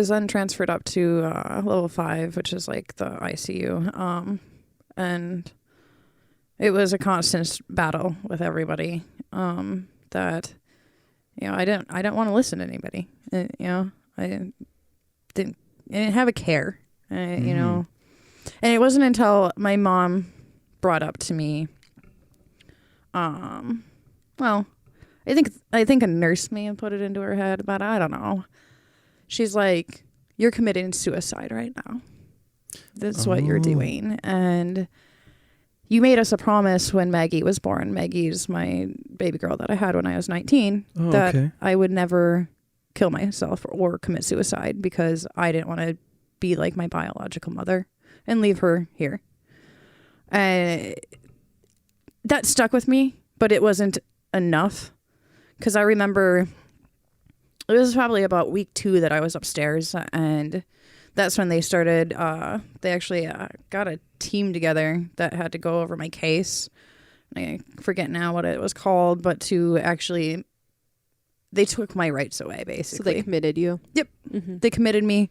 then transferred up to level 5, which is like the ICU. And it was a constant battle with everybody. That I didn't want to listen to anybody. I didn't have a care. And it wasn't until my mom brought up to me. Well, I think a nurse may have put it into her head, but I don't know. She's like, "You're committing suicide right now. That's what you're doing, and you made us a promise when Maggie was born. Maggie's my baby girl that I had when I was 19, that okay. I would never kill myself or commit suicide because I didn't want to be like my biological mother and leave her here. And that stuck with me, but it wasn't enough, because I remember it was probably about week 2 that I was upstairs, and that's when they started, they actually got a team together that had to go over my case. I forget now what it was called, but to actually, they took my rights away, basically. So they committed you? Yep. Mm-hmm. They committed me.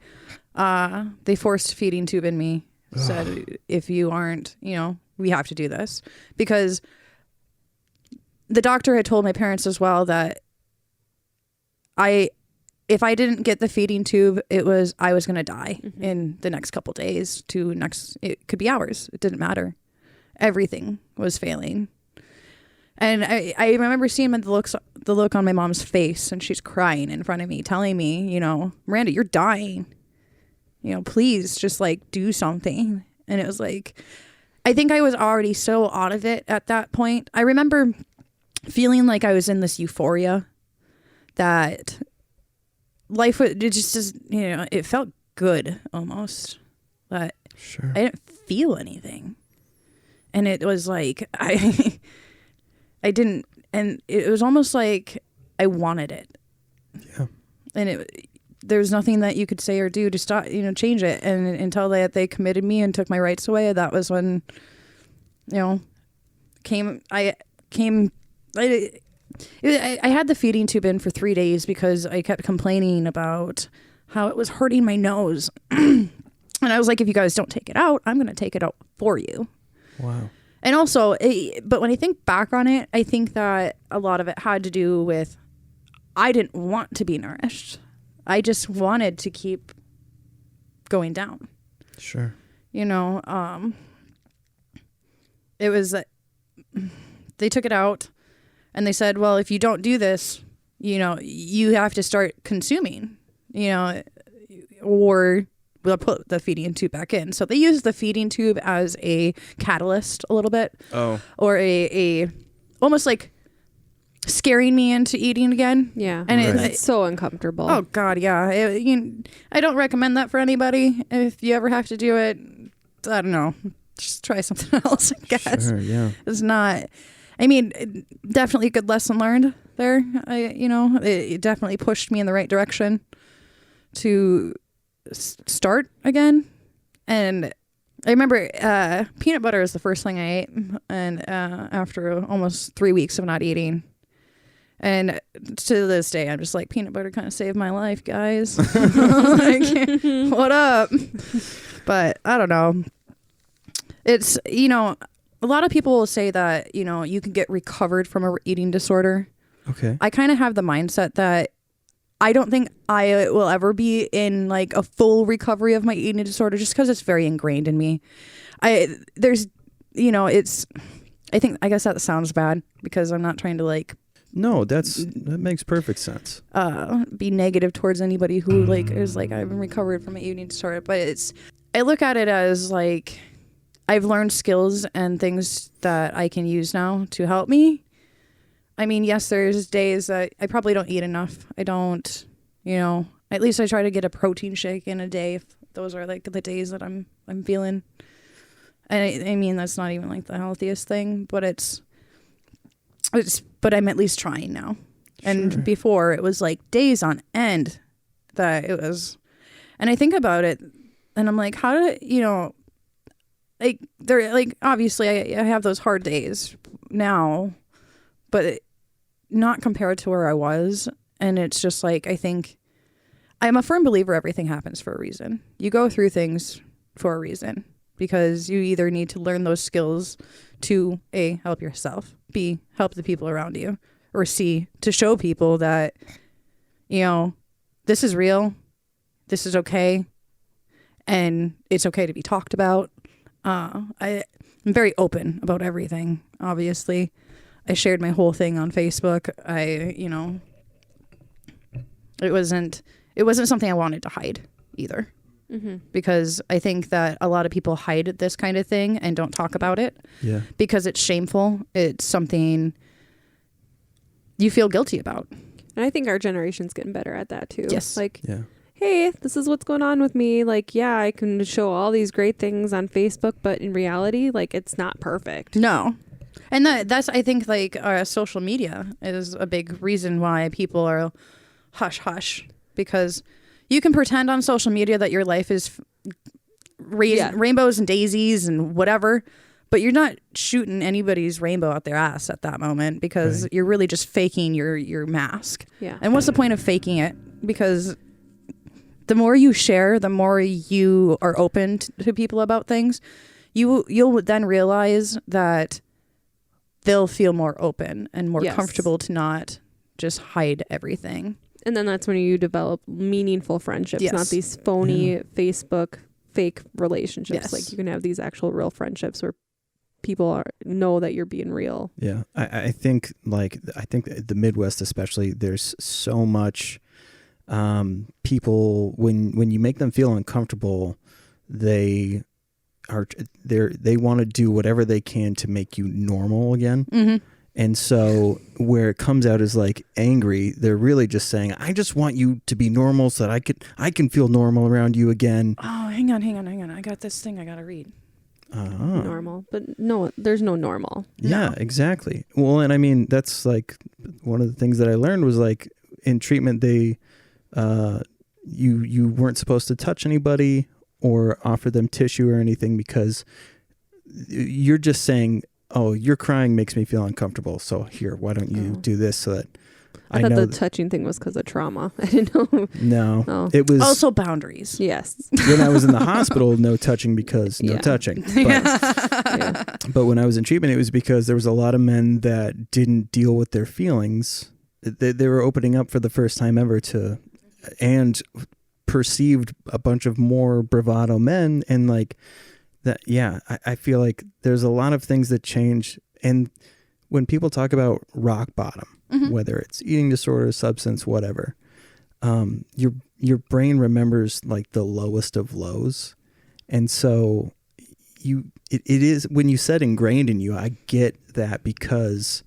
They forced feeding tube in me. Said, if you aren't, we have to do this. Because the doctor had told my parents as well that if I didn't get the feeding tube, I was going to die in the next couple days it could be hours. It didn't matter. Everything was failing. And I remember seeing the look on my mom's face, and she's crying in front of me, telling me, Miranda, you're dying. Please just like do something. And it was like, I think I was already so out of it at that point. I remember feeling like I was in this euphoria that life would, it just, it felt good almost, but Sure. I didn't feel anything. And it was like, I didn't, and it was almost like I wanted it. Yeah. And there's nothing that you could say or do to stop, change it. And until they committed me and took my rights away, that was when, I had the feeding tube in for 3 days because I kept complaining about how it was hurting my nose. And I was like, if you guys don't take it out, I'm going to take it out for you. Wow. And also, but when I think back on it, I think that a lot of it had to do with, I didn't want to be nourished. I just wanted to keep going down. Sure. It was, they took it out and they said, well, if you don't do this, you have to start consuming, or we'll put the feeding tube back in. So they used the feeding tube as a catalyst a little bit. Oh. Or a almost like scaring me into eating again. Yeah. And Right. it's so uncomfortable. oh God, yeah. I don't recommend that for anybody. If you ever have to do it, I don't know. Just try something else, I guess. Sure, yeah. It's not, definitely a good lesson learned there. It definitely pushed me in the right direction to start again. And I remember peanut butter is the first thing I ate, and after almost 3 weeks of not eating, and to this day I'm just like, peanut butter kind of saved my life, guys. Like, what up? But I don't know, it's a lot of people will say that you can get recovered from a eating disorder. Okay. I kind of have the mindset that I don't think I will ever be in like a full recovery of my eating disorder, just because it's very ingrained in me. I guess that sounds bad because I'm not trying to like. No, that makes perfect sense. Be negative towards anybody who like is like, I've been recovered from my eating disorder, but I look at it as like, I've learned skills and things that I can use now to help me. Yes, there's days that I probably don't eat enough. I don't, at least I try to get a protein shake in a day if those are like the days that I'm feeling. And that's not even like the healthiest thing, but but I'm at least trying now. And Sure. before it was like days on end that it was, and I think about it and I'm like, how did like they're like, obviously I have those hard days now, but not compared to where I was. And it's just like, I think I'm a firm believer everything happens for a reason. You go through things for a reason, because you either need to learn those skills to A, help yourself, B, help the people around you, or C, to show people that, this is real, this is okay, and it's okay to be talked about. I'm very open about everything, obviously. I shared my whole thing on Facebook. It wasn't something I wanted to hide either. because I think that a lot of people hide this kind of thing and don't talk about it because it's shameful. It's something you feel guilty about. And I think our generation's getting better at that too. Yes. Like, hey, this is what's going on with me. Like, yeah, I can show all these great things on Facebook, but in reality, like, it's not perfect. No. And that's, I think, like, social media is a big reason why people are hush hush, because you can pretend on social media that your life is rainbows and daisies and whatever, but you're not shooting anybody's rainbow out their ass at that moment, because you're really just faking your mask. Yeah. And what's the point of faking it? Because the more you share, the more you are open to people about things, you'll then realize that they'll feel more open and more comfortable to not just hide everything. And then that's when you develop meaningful friendships, not these phony Facebook fake relationships. Like, you can have these actual real friendships where people know that you're being real. Yeah. I think the Midwest especially, there's so much people, when you make them feel uncomfortable, they want to do whatever they can to make you normal again. And so where it comes out as like angry, they're really just saying, I just want you to be normal so that I can feel normal around you again. Oh, hang on. I got this thing I got to read. Normal, but no, there's no normal. Yeah, exactly. Well, and I mean, that's like one of the things that I learned was, like, in treatment, you weren't supposed to touch anybody or offer them tissue or anything, because you're just saying, oh, your crying makes me feel uncomfortable, so here, why don't you do this so that I thought the touching thing was because of trauma. I didn't know. No, it was also boundaries. Yes. When I was in the hospital, no touching because no touching. But when I was in treatment, it was because there was a lot of men that didn't deal with their feelings. They were opening up for the first time ever and perceived a bunch of more bravado men, and like that. Yeah, I feel like there's a lot of things that change, and when people talk about rock bottom, whether it's eating disorder, substance, whatever, your brain remembers like the lowest of lows. And so it is, when you said ingrained in you, I get that, because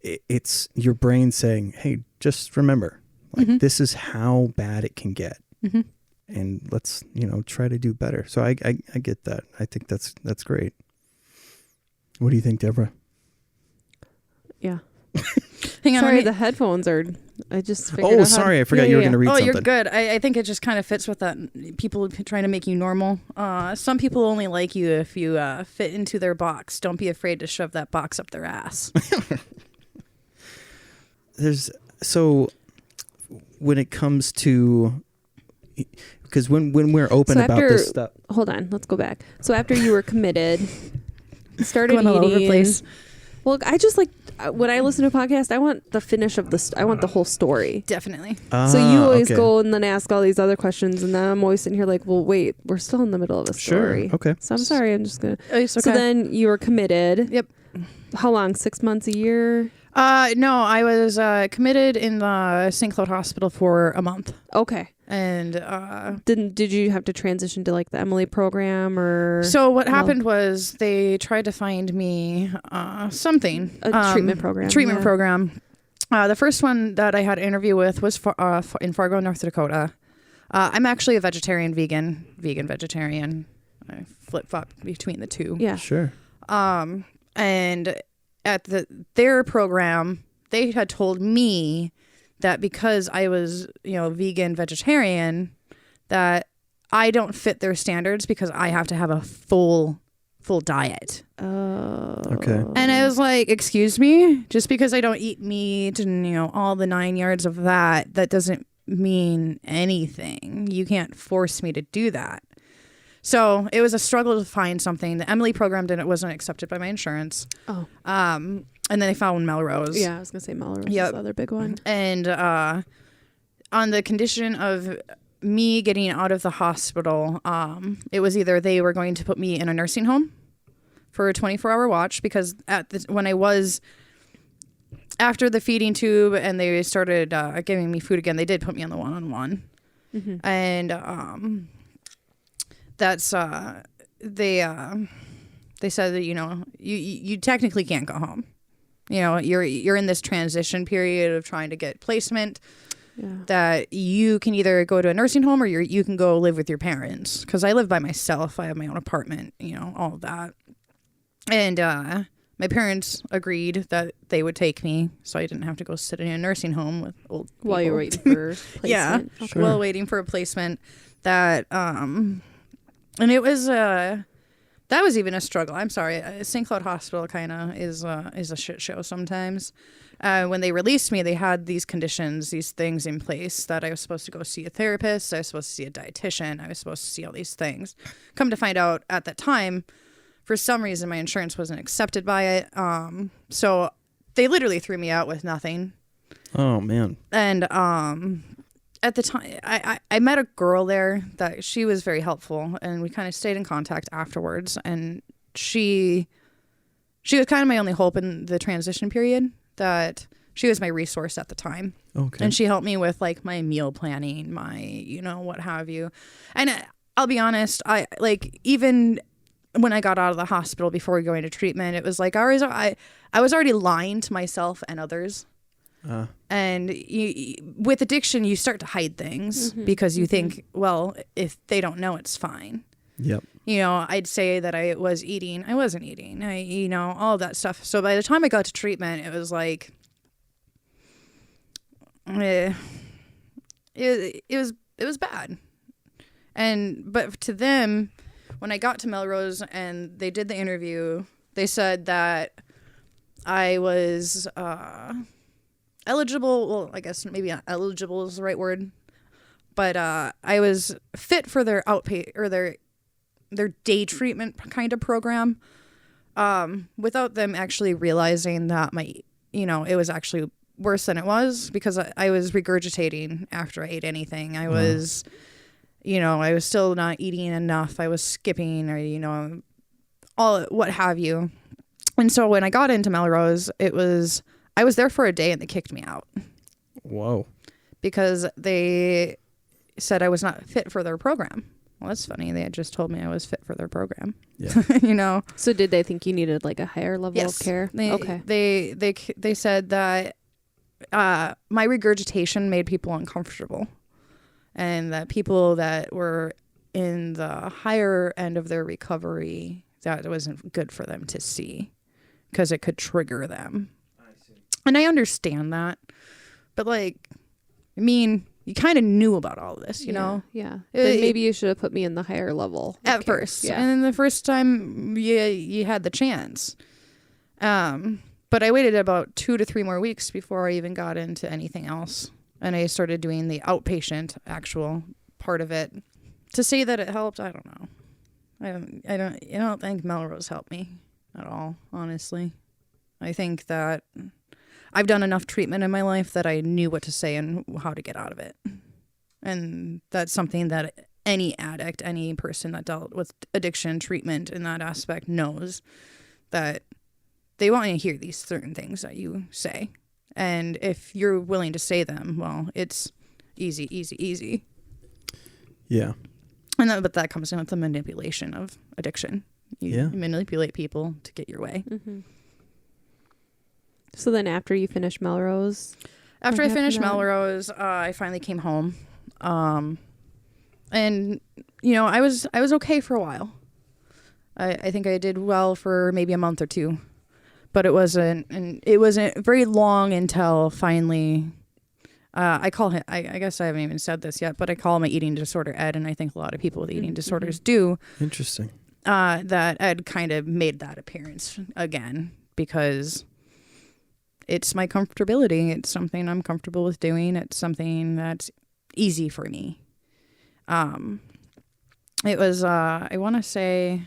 it's your brain saying, hey, just remember, like, this is how bad it can get. And let's, try to do better. So I get that. I think that's great. What do you think, Deborah? Yeah. Hang on. Sorry, the headphones are. I just figured out sorry. I forgot you were going to read something. Oh, you're good. I think it just kind of fits with that. People trying to make you normal. Some people only like you if you fit into their box. Don't be afraid to shove that box up their ass. So when it comes to, because when we're open about this stuff. Hold on, let's go back. So after you were committed, started going eating. All over the place. Well, I just like, when I listen to a podcast, I want the finish of I want the whole story. Definitely. So you always go and then ask all these other questions, and then I'm always sitting here like, well, wait, we're still in the middle of a story. Sure. Okay. So I'm sorry. I'm just gonna. Oh, it's okay. So then you were committed. Yep. How long? 6 months? A year? No, I was committed in the St. Claude Hospital for a month. Okay. And did you have to transition to like the Emily program, or? So what happened was they tried to find me something. A treatment program. Program. The first one that I had an interview with was in Fargo, North Dakota. I'm actually a vegetarian. I flip-flop between the two. Yeah. Sure. And at their program, they had told me that because I was, vegan, vegetarian, that I don't fit their standards because I have to have a full diet. Oh. Okay. And I was like, excuse me? Just because I don't eat meat and, all the 9 yards of that doesn't mean anything. You can't force me to do that. So it was a struggle to find something. The Emily program wasn't accepted by my insurance. Oh. And then I found Melrose. Yeah, I was going to say Melrose is the other big one. And on the condition of me getting out of the hospital, it was either they were going to put me in a nursing home for a 24-hour watch, because when I was after the feeding tube and they started giving me food again, they did put me on the one-on-one. And that's they said that, you know, you technically can't go home. You know, you're in this transition period of trying to get placement. Yeah. That you can either go to a nursing home or you can go live with your parents. Because I live by myself. I have my own apartment, you know, all of that. And my parents agreed that they would take me so I didn't have to go sit in a nursing home with old people. While you're waiting for placement. Yeah, Okay. while waiting for a placement. That, and it was, that was even a struggle. I'm sorry. St. Cloud Hospital kind of is a shit show sometimes. When they released me, they had these conditions, these things in place that I was supposed to go see a therapist, I was supposed to see a dietitian, I was supposed to see all these things. Come to find out at that time, for some reason, my insurance wasn't accepted by it. So they literally threw me out with nothing. Oh, man. And at the time, I met a girl there that she was very helpful, and we kind of stayed in contact afterwards. And she was kind of my only hope in the transition period. That she was my resource at the time. Okay. And she helped me with like my meal planning, my, you know, what have you. And I'll be honest, I like, even when I got out of the hospital before going to treatment, it was like I was already lying to myself and others. And with addiction, you start to hide things because you think, well, if they don't know, it's fine. Yep. You know, I'd say that I was eating. I wasn't eating. You know, all that stuff. So by the time I got to treatment, it was like, it was bad. But to them, when I got to Melrose and they did the interview, they said that I was eligible. Well, I guess maybe not eligible is the right word, but I was fit for their their day treatment kind of program, without them actually realizing that it was actually worse than it was, because I was regurgitating after I ate anything. I was, I was still not eating enough. I was skipping, or, all what have you. And so when I got into Melrose, I was there for a day and they kicked me out. Whoa. Because they said I was not fit for their program. Well, that's funny. They had just told me I was fit for their program. Yeah. So did they think you needed like a higher level of care? Okay. They said that my regurgitation made people uncomfortable, and that people that were in the higher end of their recovery, that wasn't good for them to see because it could trigger them. I see. And I understand that, but you kind of knew about all this, you know? Yeah. Then maybe you should have put me in the higher level. At first. Yeah. And then the first time you had the chance. But I waited about 2 to 3 more weeks before I even got into anything else. And I started doing the outpatient actual part of it. To say that it helped, I don't know. I don't think Melrose helped me at all, honestly. I think that I've done enough treatment in my life that I knew what to say and how to get out of it. And that's something that any addict, any person that dealt with addiction treatment in that aspect knows, that they want to hear these certain things that you say. And if you're willing to say them, well, it's easy, easy, easy. Yeah. But that comes in with the manipulation of addiction. You manipulate people to get your way. Mm-hmm. So then after you finished Melrose? After I finished Melrose, I finally came home. And, I was okay for a while. I think I did well for maybe a month or 2. But it wasn't very long until finally, I call him, I guess I haven't even said this yet, but I call him an eating disorder Ed, and I think a lot of people with eating disorders do. Interesting. That Ed kind of made that appearance again, because it's my comfortability. It's something I'm comfortable with doing. It's something that's easy for me. It was, I want to say,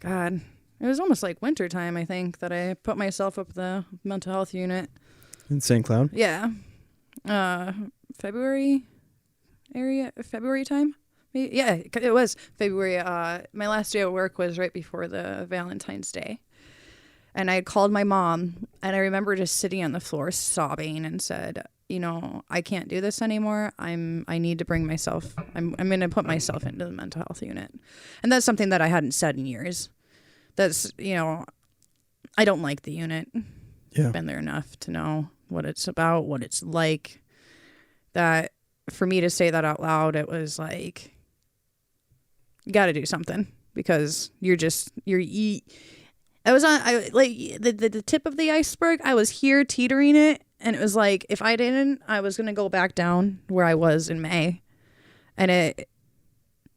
God, it was almost like winter time, I think, that I put myself up the mental health unit. In St. Cloud? Yeah. February time? Yeah, it was February. My last day at work was right before the Valentine's Day. And I had called my mom, and I remember just sitting on the floor sobbing and said, you know, I can't do this anymore. I need to bring myself, I'm going to put myself into the mental health unit. And that's something that I hadn't said in years. That's, you know, I don't like the unit. Yeah. Been there enough to know what it's about, what it's like. That for me to say that out loud, it was like, you got to do something because I was on the tip of the iceberg. I was here teetering it. And it was like, if I didn't, I was going to go back down where I was in May. And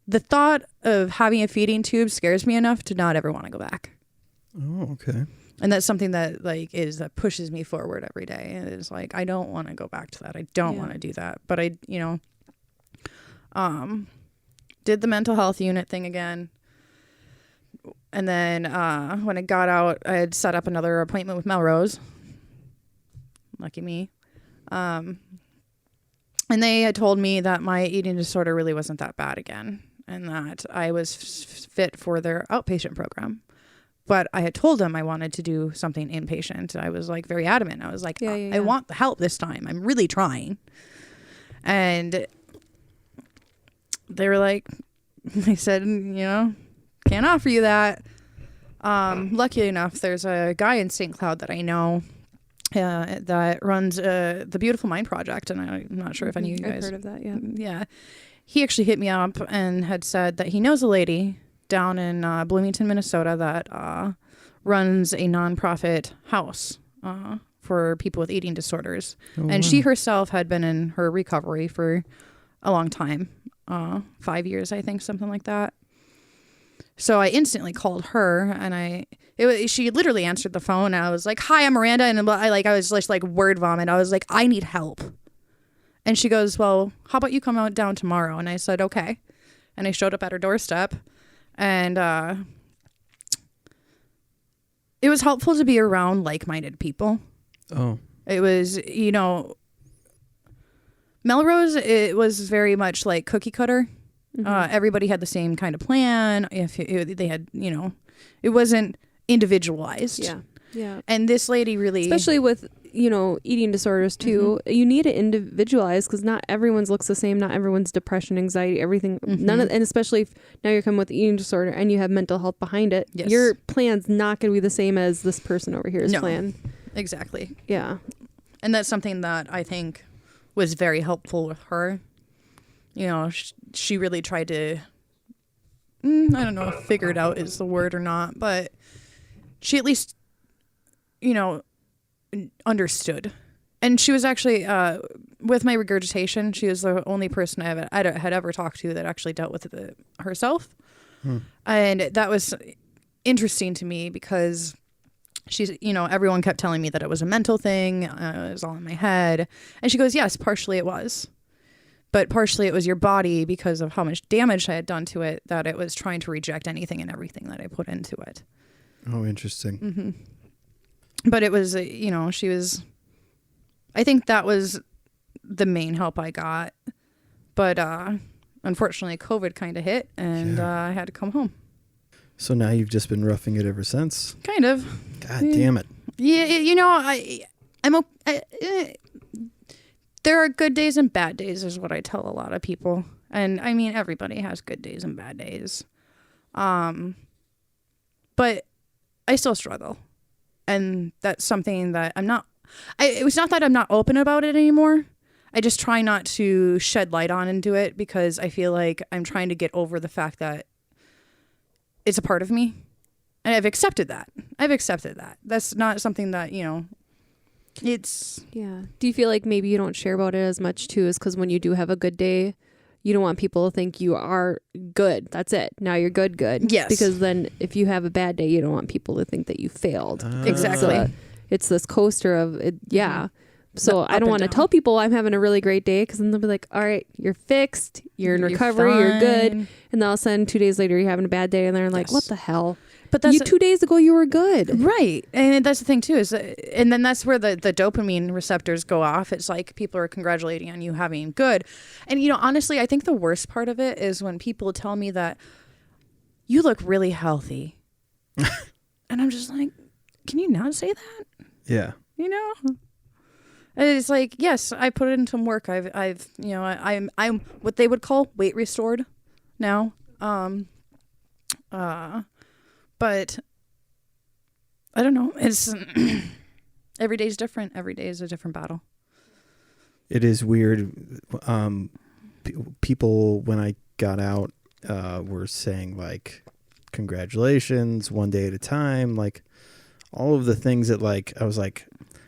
the thought of having a feeding tube scares me enough to not ever want to go back. Oh, okay. And that's something that that pushes me forward every day. And it's like, I don't want to go back to that. I don't want to do that. But I, you know, did the mental health unit thing again. And then when I got out, I had set up another appointment with Melrose. Lucky me. And they had told me that my eating disorder really wasn't that bad again. And that I was fit for their outpatient program. But I had told them I wanted to do something inpatient. I was like very adamant. I was like, I want the help this time. I'm really trying. And they were like, they said, you know, can't offer you that. Lucky enough, there's a guy in St. Cloud that I know that runs the Beautiful Mind Project. And I'm not sure if any of you guys... I've heard of that, yeah. Yeah. He actually hit me up and had said that he knows a lady down in Bloomington, Minnesota that runs a nonprofit house for people with eating disorders. Oh, and wow. she herself had been in her recovery for a long time, 5 years, I think, something like that. So I instantly called her, and she literally answered the phone. And I was like, "Hi, I'm Miranda," and I was just like word vomit. I was like, "I need help," and she goes, "Well, how about you come out down tomorrow?" And I said, "Okay," and I showed up at her doorstep. And it was helpful to be around like-minded people. Oh. It was, you know, Melrose, it was very much like cookie cutter. Mm-hmm. Everybody had the same kind of plan. They had, you know, it wasn't individualized. Yeah. Yeah. And this lady really... Especially with, you know, eating disorders too, you need to individualize because not everyone's looks the same. Not everyone's depression, anxiety, everything. None of, and especially if now you're coming with eating disorder and you have mental health behind it, your plan's not going to be the same as this person over here's plan. Exactly. Yeah. And that's something that I think was very helpful with her. You know, she really tried to, I don't know if figured out is the word or not, but she at least, you know, understood. And she was actually, with my regurgitation, she was the only person I had ever talked to that actually dealt with it herself. And that was interesting to me because she's, you know, everyone kept telling me that it was a mental thing. It was all in my head. And she goes, yes, partially it was. But partially it was your body because of how much damage I had done to it that it was trying to reject anything and everything that I put into it. Oh, interesting. Mm-hmm. But it was, you know, I think that was the main help I got. But unfortunately, COVID kind of hit and I had to come home. So now you've just been roughing it ever since? Kind of. God damn it. Yeah, you know, I'm there are good days and bad days is what I tell a lot of people. And I mean, everybody has good days and bad days. But I still struggle. And that's something that it was not that I'm not open about it anymore. I just try not to shed light on into it because I feel like I'm trying to get over the fact that it's a part of me. And I've accepted that. That's not something that, you know, it's... Yeah. Do you feel like maybe you don't share about it as much too is because when you do have a good day, you don't want people to think you are good. That's it. Now you're good. Yes. Because then if you have a bad day, you don't want people to think that you failed. Exactly. It's this coaster of it. Yeah. So I don't want to tell people I'm having a really great day because then they'll be like, all right, you're fixed. You're in recovery. You're good. And then all of a sudden 2 days later, you're having a bad day and they're like, what the hell? But that's 2 days ago you were good. Right. And that's the thing too is and then that's where the dopamine receptors go off. It's like people are congratulating on you having good. And you know, honestly, I think the worst part of it is when people tell me that you look really healthy. And I'm just like, can you not say that? Yeah. You know? It's like, yes, I put in some work. I've you know, I'm what they would call weight restored now. But I don't know. It's every day's different. Every day is a different battle. It is weird. People, when I got out, were saying like, congratulations, one day at a time. Like all of the things that like, I was like,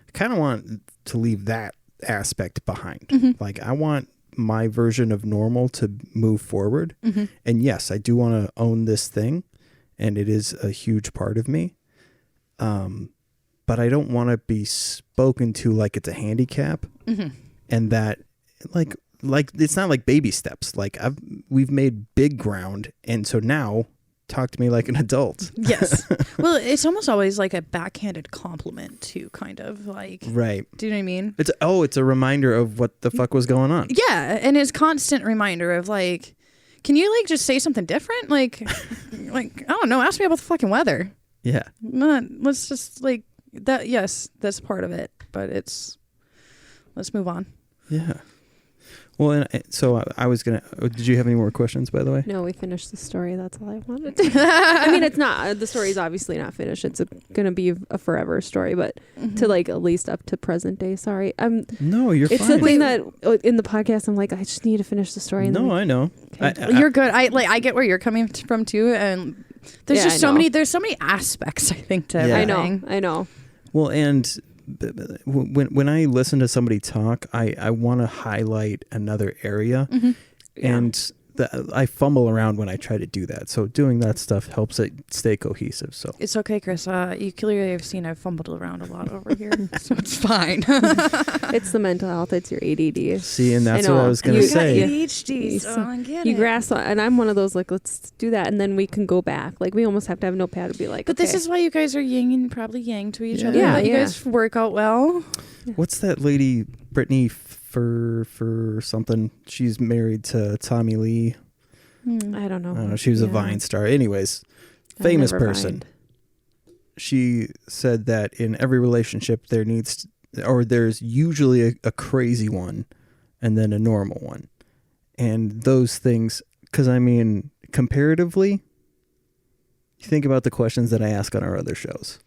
I kind of want to leave that aspect behind. Mm-hmm. Like I want my version of normal to move forward. Mm-hmm. And yes, I do want to own this thing. And it is a huge part of me. But I don't want to be spoken to like it's a handicap. Mm-hmm. And that like it's not like baby steps. Like we've made big ground. And so now talk to me like an adult. Yes. Well, it's almost always like a backhanded compliment too, kind of like, Right. do you know what I mean? It's a reminder of what the fuck was going on. Yeah. And it's constant reminder of like, can you like just say something different? Like, like, I don't know. Ask me about the fucking weather. Yeah. Let's just like that. Yes, that's part of it, but let's move on. Yeah. Well, and so I was going to, did you have any more questions, by the way? No, we finished the story. That's all I wanted to. I mean, it's not, the story is obviously not finished. It's going to be a forever story, but to like at least up to present day. Sorry. No, you're it's fine. the thing that in the podcast, I'm like, I just need to finish the story. And No, I know. Okay. You're good. I get where you're coming from too. And there's just so many aspects, I think, to everything. I know. Well, and when I listen to somebody talk, I want to highlight another area, and I fumble around when I try to do that. So doing that stuff helps it stay cohesive. So it's okay, Chris. You clearly have seen I've fumbled around a lot over here, so it's fine. It's the mental health. It's your ADD. See, and that's what I was going to say. ADHD, so I get you it. grasp, and I'm one of those like, let's do that, and then we can go back. Like we almost have to have a notepad to be like. But this is why you guys are yin and probably yang to each other. Yeah, You guys work out well. What's that lady, Brittany for something? She's married to Tommy Lee. I don't know. I don't know. She was a Vine star. Anyways, famous person. Vined. She said that in every relationship there's usually a crazy one and then a normal one. And those things, because I mean, comparatively, you think about the questions that I ask on our other shows.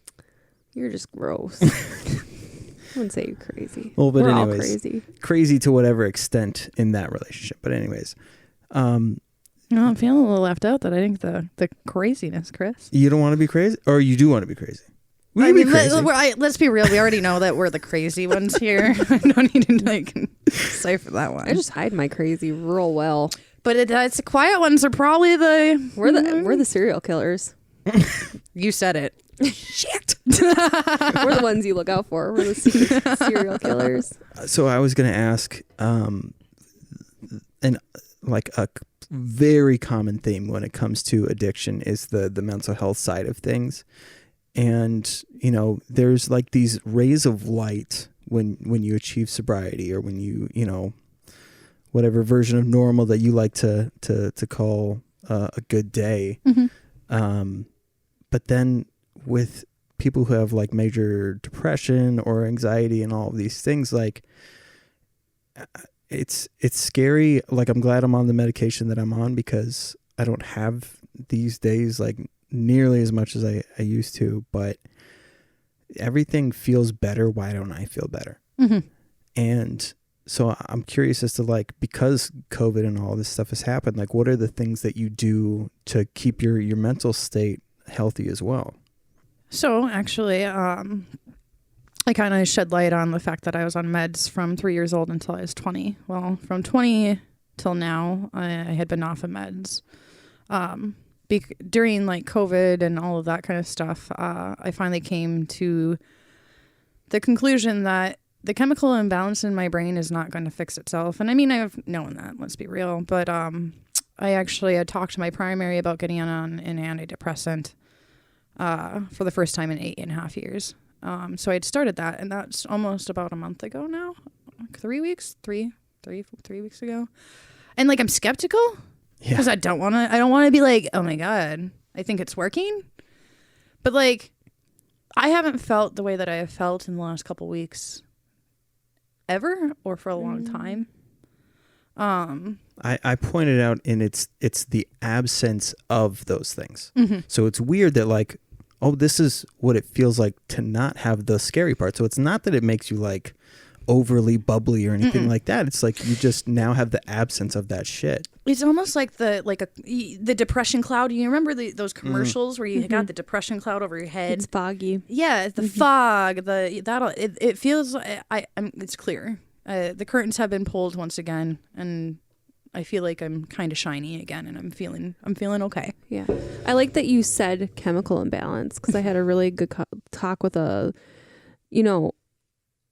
You're just gross. I wouldn't say you're crazy. Well, but We're anyways, all crazy to whatever extent in that relationship. But anyways, No, I'm feeling a little left out. That I think the craziness, Chris. you don't want to be crazy, or you do want to be crazy. We I can be mean, crazy. let's be real. We already know that we're the crazy ones here. I don't need to like decipher that one. I just hide my crazy real well. But it's the quiet ones are probably We're the serial killers. You said it. Shit. We're the ones you look out for. We're the serial killers. So I was going to ask, and like a very common theme when it comes to addiction is the mental health side of things. And, you know, there's like these rays of light when you achieve sobriety, or when you know, whatever version of normal that you like to call a good day. But then with people who have like major depression or anxiety and all of these things, like it's scary. Like I'm glad I'm on the medication that I'm on, because I don't have these days like nearly as much as I used to, but everything feels better. Why don't I feel better? And so I'm curious as to, like, because COVID and all this stuff has happened, like what are the things that you do to keep your mental state healthy as well? So actually, I kind of shed light on the fact that I was on meds from 3 years old until I was 20. Well, from 20 till now, I had been off of meds. During like COVID and all of that kind of stuff, I finally came to the conclusion that the chemical imbalance in my brain is not going to fix itself. And I mean, I've known that, let's be real. But I actually had talked to my primary about getting on an antidepressant for the first time in 8.5 years. So I had started that, and that's almost about a month ago now. 3 weeks ago. And like, I'm skeptical. Yeah. Because I don't want to be like, oh my God, I think it's working. But like, I haven't felt the way that I have felt in the last couple weeks ever or for a long time. I pointed out it's the absence of those things. Mm-hmm. So it's weird that like, oh, this is what it feels like to not have the scary part. So it's not that it makes you like overly bubbly or anything like that. It's like you just now have the absence of that shit. It's almost like the depression cloud. You remember those commercials where you got the depression cloud over your head? It's foggy. Yeah, the fog. It feels. It's clear. The curtains have been pulled once again, and I feel like I'm kind of shiny again, and I'm feeling okay. Yeah, I like that you said chemical imbalance, because I had a really good talk with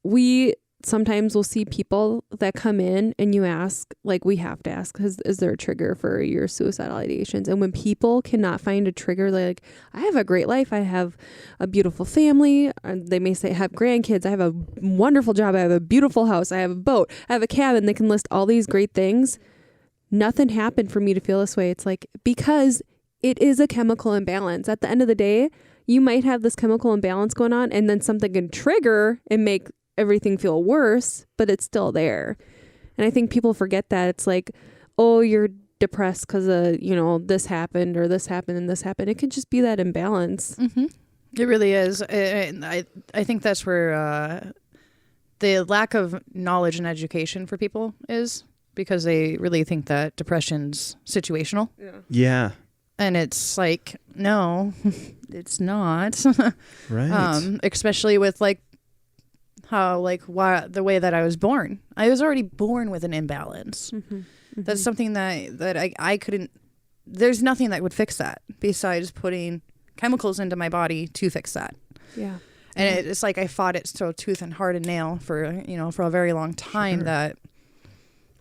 we sometimes will see people that come in and you ask, like we have to ask, is there a trigger for your suicidal ideations? And when people cannot find a trigger, like, I have a great life, I have a beautiful family, they may say I have grandkids, I have a wonderful job, I have a beautiful house, I have a boat, I have a cabin, they can list all these great things. Nothing happened for me to feel this way. It's like, because it is a chemical imbalance. At the end of the day, you might have this chemical imbalance going on, and then something can trigger and make everything feel worse, but it's still there. And I think people forget that. It's like, oh, you're depressed because this happened or this happened and this happened. It could just be that imbalance. Mm-hmm. It really is. I think that's where the lack of knowledge and education for people is, because they really think that depression's situational. Yeah. And it's like, no, it's not. Right. Especially with like how the way that I was born. I was already born with an imbalance. Mm-hmm. Mm-hmm. That's something that I couldn't. There's nothing that would fix that besides putting chemicals into my body to fix that. Yeah. And it's like I fought it so tooth and heart and nail for a very long time. Sure.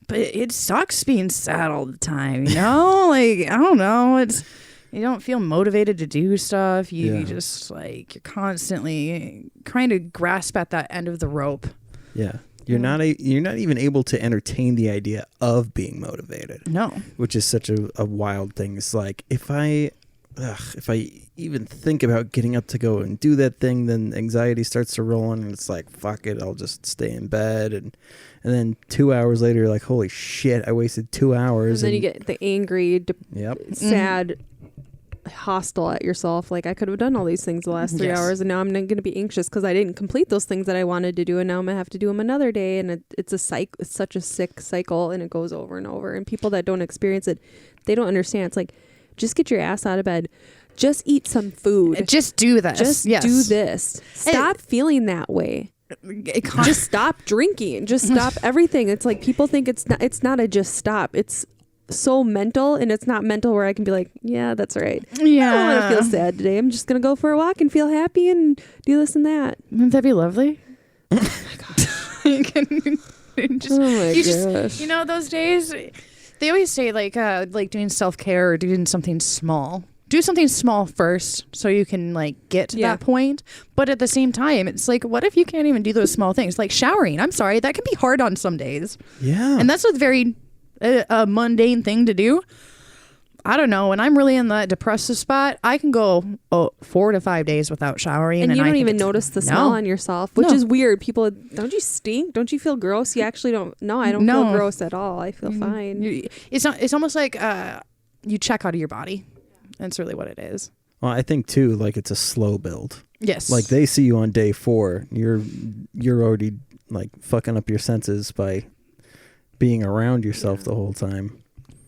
But it sucks being sad all the time, like, I don't know. You don't feel motivated to do stuff. You just like, you're constantly trying to grasp at that end of the rope. Yeah. You're not even able to entertain the idea of being motivated. No. Which is such a wild thing. It's like, if I even think about getting up to go and do that thing, then anxiety starts to roll in, and it's like, fuck it, I'll just stay in bed. And then 2 hours later, you're like, holy shit, I wasted 2 hours. And then you get the angry, sad, hostile at yourself. Like, I could have done all these things the last 3 hours, and now I'm going to be anxious because I didn't complete those things that I wanted to do, and now I'm going to have to do them another day. And it's such a sick cycle, and it goes over and over. And people that don't experience it, they don't understand. It's like, just get your ass out of bed. Just eat some food. Just do this. Just do this. Stop feeling that way. Just stop drinking. Just stop everything. It's like, people think it's not a just stop. It's so mental, and it's not mental where I can be like, yeah, that's right. Yeah. I don't want to feel sad today. I'm just going to go for a walk and feel happy and do this and that. Wouldn't that be lovely? Oh my God. Those days, they always say like doing self-care or doing something small. Do something small first so you can get to that point. But at the same time, it's like, what if you can't even do those small things? Like showering. I'm sorry. That can be hard on some days. Yeah. And that's a very mundane thing to do. I don't know. When I'm really in that depressive spot, I can go 4 to 5 days without showering. And you don't even notice the smell on yourself, which is weird. People, don't you stink? Don't you feel gross? You actually don't. No, I don't feel gross at all. I feel fine. It's almost like you check out of your body. That's really what it is. Well, I think too, like, it's a slow build. Yes. Like, they see you on day 4, you're already like fucking up your senses by being around yourself the whole time.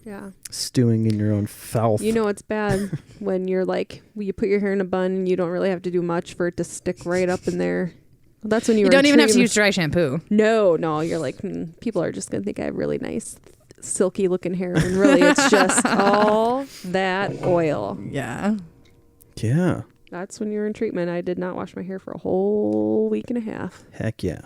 Yeah. Stewing in your own filth. It's bad when you're like, you put your hair in a bun and you don't really have to do much for it to stick right up in there. Well, that's when you don't even have to use dry shampoo. No. You're like, people are just going to think I have really nice, silky looking hair, and really it's just all that oil. Yeah. That's when you're in treatment. I did not wash my hair for a whole week and a half. Heck yeah.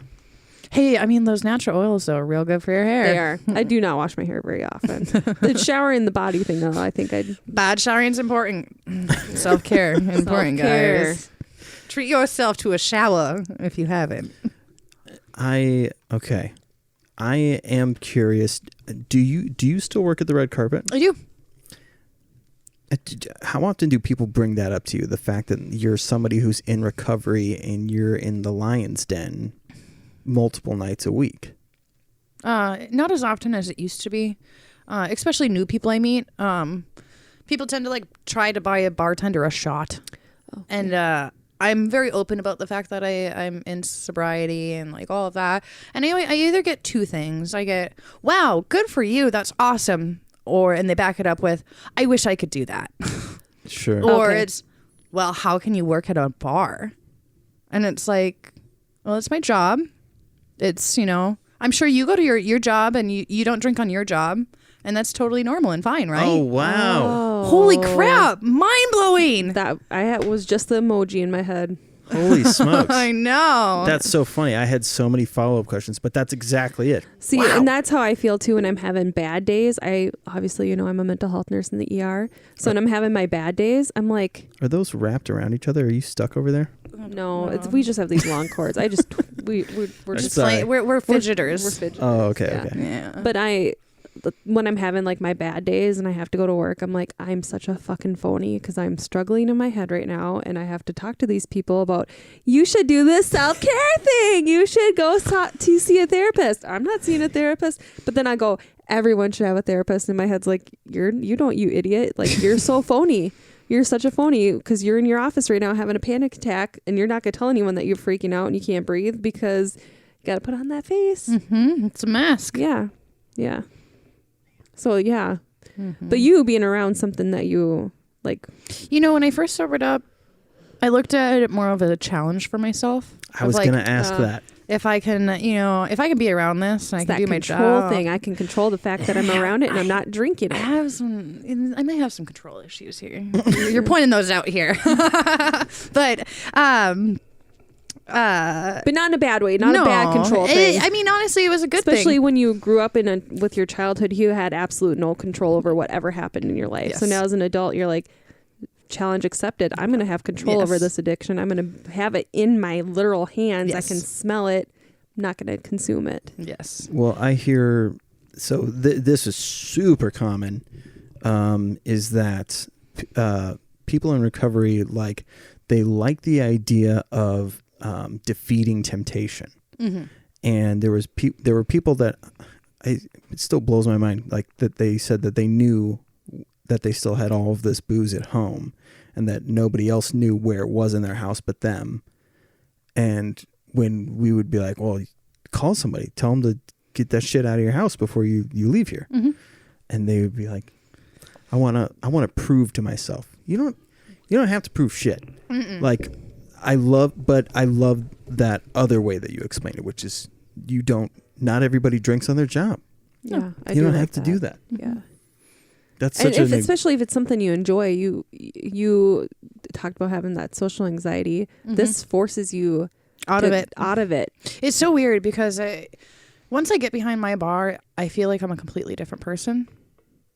Hey, I mean, those natural oils though are real good for your hair. They are. I do not wash my hair very often. The showering, the body thing though, I think bad showering is important. Self-care important, guys. Treat yourself to a shower if you haven't. I am curious. Do you still work at the red carpet? I do. How often do people bring that up to you? The fact that you're somebody who's in recovery and you're in the lion's den multiple nights a week. Not as often as it used to be, especially new people I meet. People tend to like try to buy a bartender a shot. Oh, And I'm very open about the fact that I'm in sobriety and like all of that. And anyway, I either get two things. I get, wow, good for you. That's awesome. And they back it up with, I wish I could do that. Sure. Or Okay. it's, well, how can you work at a bar? And it's like, well, it's my job. It's, I'm sure you go to your job and you don't drink on your job. And that's totally normal and fine, right? Oh, wow. Oh. Holy crap. Mind blowing. That was just the emoji in my head. Holy smokes. I know. That's so funny. I had so many follow-up questions, but that's exactly it. See, Wow. and that's how I feel too when I'm having bad days. I obviously, I'm a mental health nurse in the ER. So when I'm having my bad days, I'm like, Are those wrapped around each other? Are you stuck over there? no, we just have these long cords. I just we're just Sorry. We're fidgeters. we're fidgeters. Oh, okay, Yeah. okay. Yeah. But when I'm having like my bad days and I have to go to work, I'm like, I'm such a fucking phony because I'm struggling in my head right now. And I have to talk to these people about, you should do this self-care thing. You should go to see a therapist. I'm not seeing a therapist. But then I go, everyone should have a therapist. And my head's like, you don't, you idiot. Like, you're so phony. You're such a phony because you're in your office right now having a panic attack and you're not going to tell anyone that you're freaking out and you can't breathe because you got to put on that face. Mm-hmm. It's a mask. Yeah. Yeah. So, yeah. Mm-hmm. But you being around something that you like. When I first sobered up, I looked at it more of a challenge for myself. I was like, going to ask that. If I can, if I can be around this and I It's can that do my control job. thing. I can control the fact that I'm around it and I'm not drinking I it. have I might have some control issues here. You're pointing those out here. But But not in a bad way. Not a bad control thing. I mean, honestly, it was a good Especially thing. when you grew up with your childhood, you had absolute no control over whatever happened in your life. So Yes. now as an adult, you're like, challenge accepted. I'm going to have control over Yes. this addiction. I'm going to have it in my literal hands. Yes. I can smell it. I'm not going to consume it. Yes. Well, I hear, so this is super common, is that people in recovery, they like the idea of defeating temptation. Mm-hmm. And there were people that, it still blows my mind, that they said that they knew that they still had all of this booze at home and that nobody else knew where it was in their house but them. And when we would be like, well, call somebody, tell them to get that shit out of your house before you leave here. Mm-hmm. And they would be like, I want to prove to myself. You don't have to prove shit. Mm-mm. I love that other way that you explained it, which is not everybody drinks on their job. Yeah. I You don't like have to do that. Yeah. That's And such especially if it's something you enjoy, you talked about having that social anxiety. Mhm. This forces you Out of it. Out of it. It's so weird because once I get behind my bar, I feel like I'm a completely different person.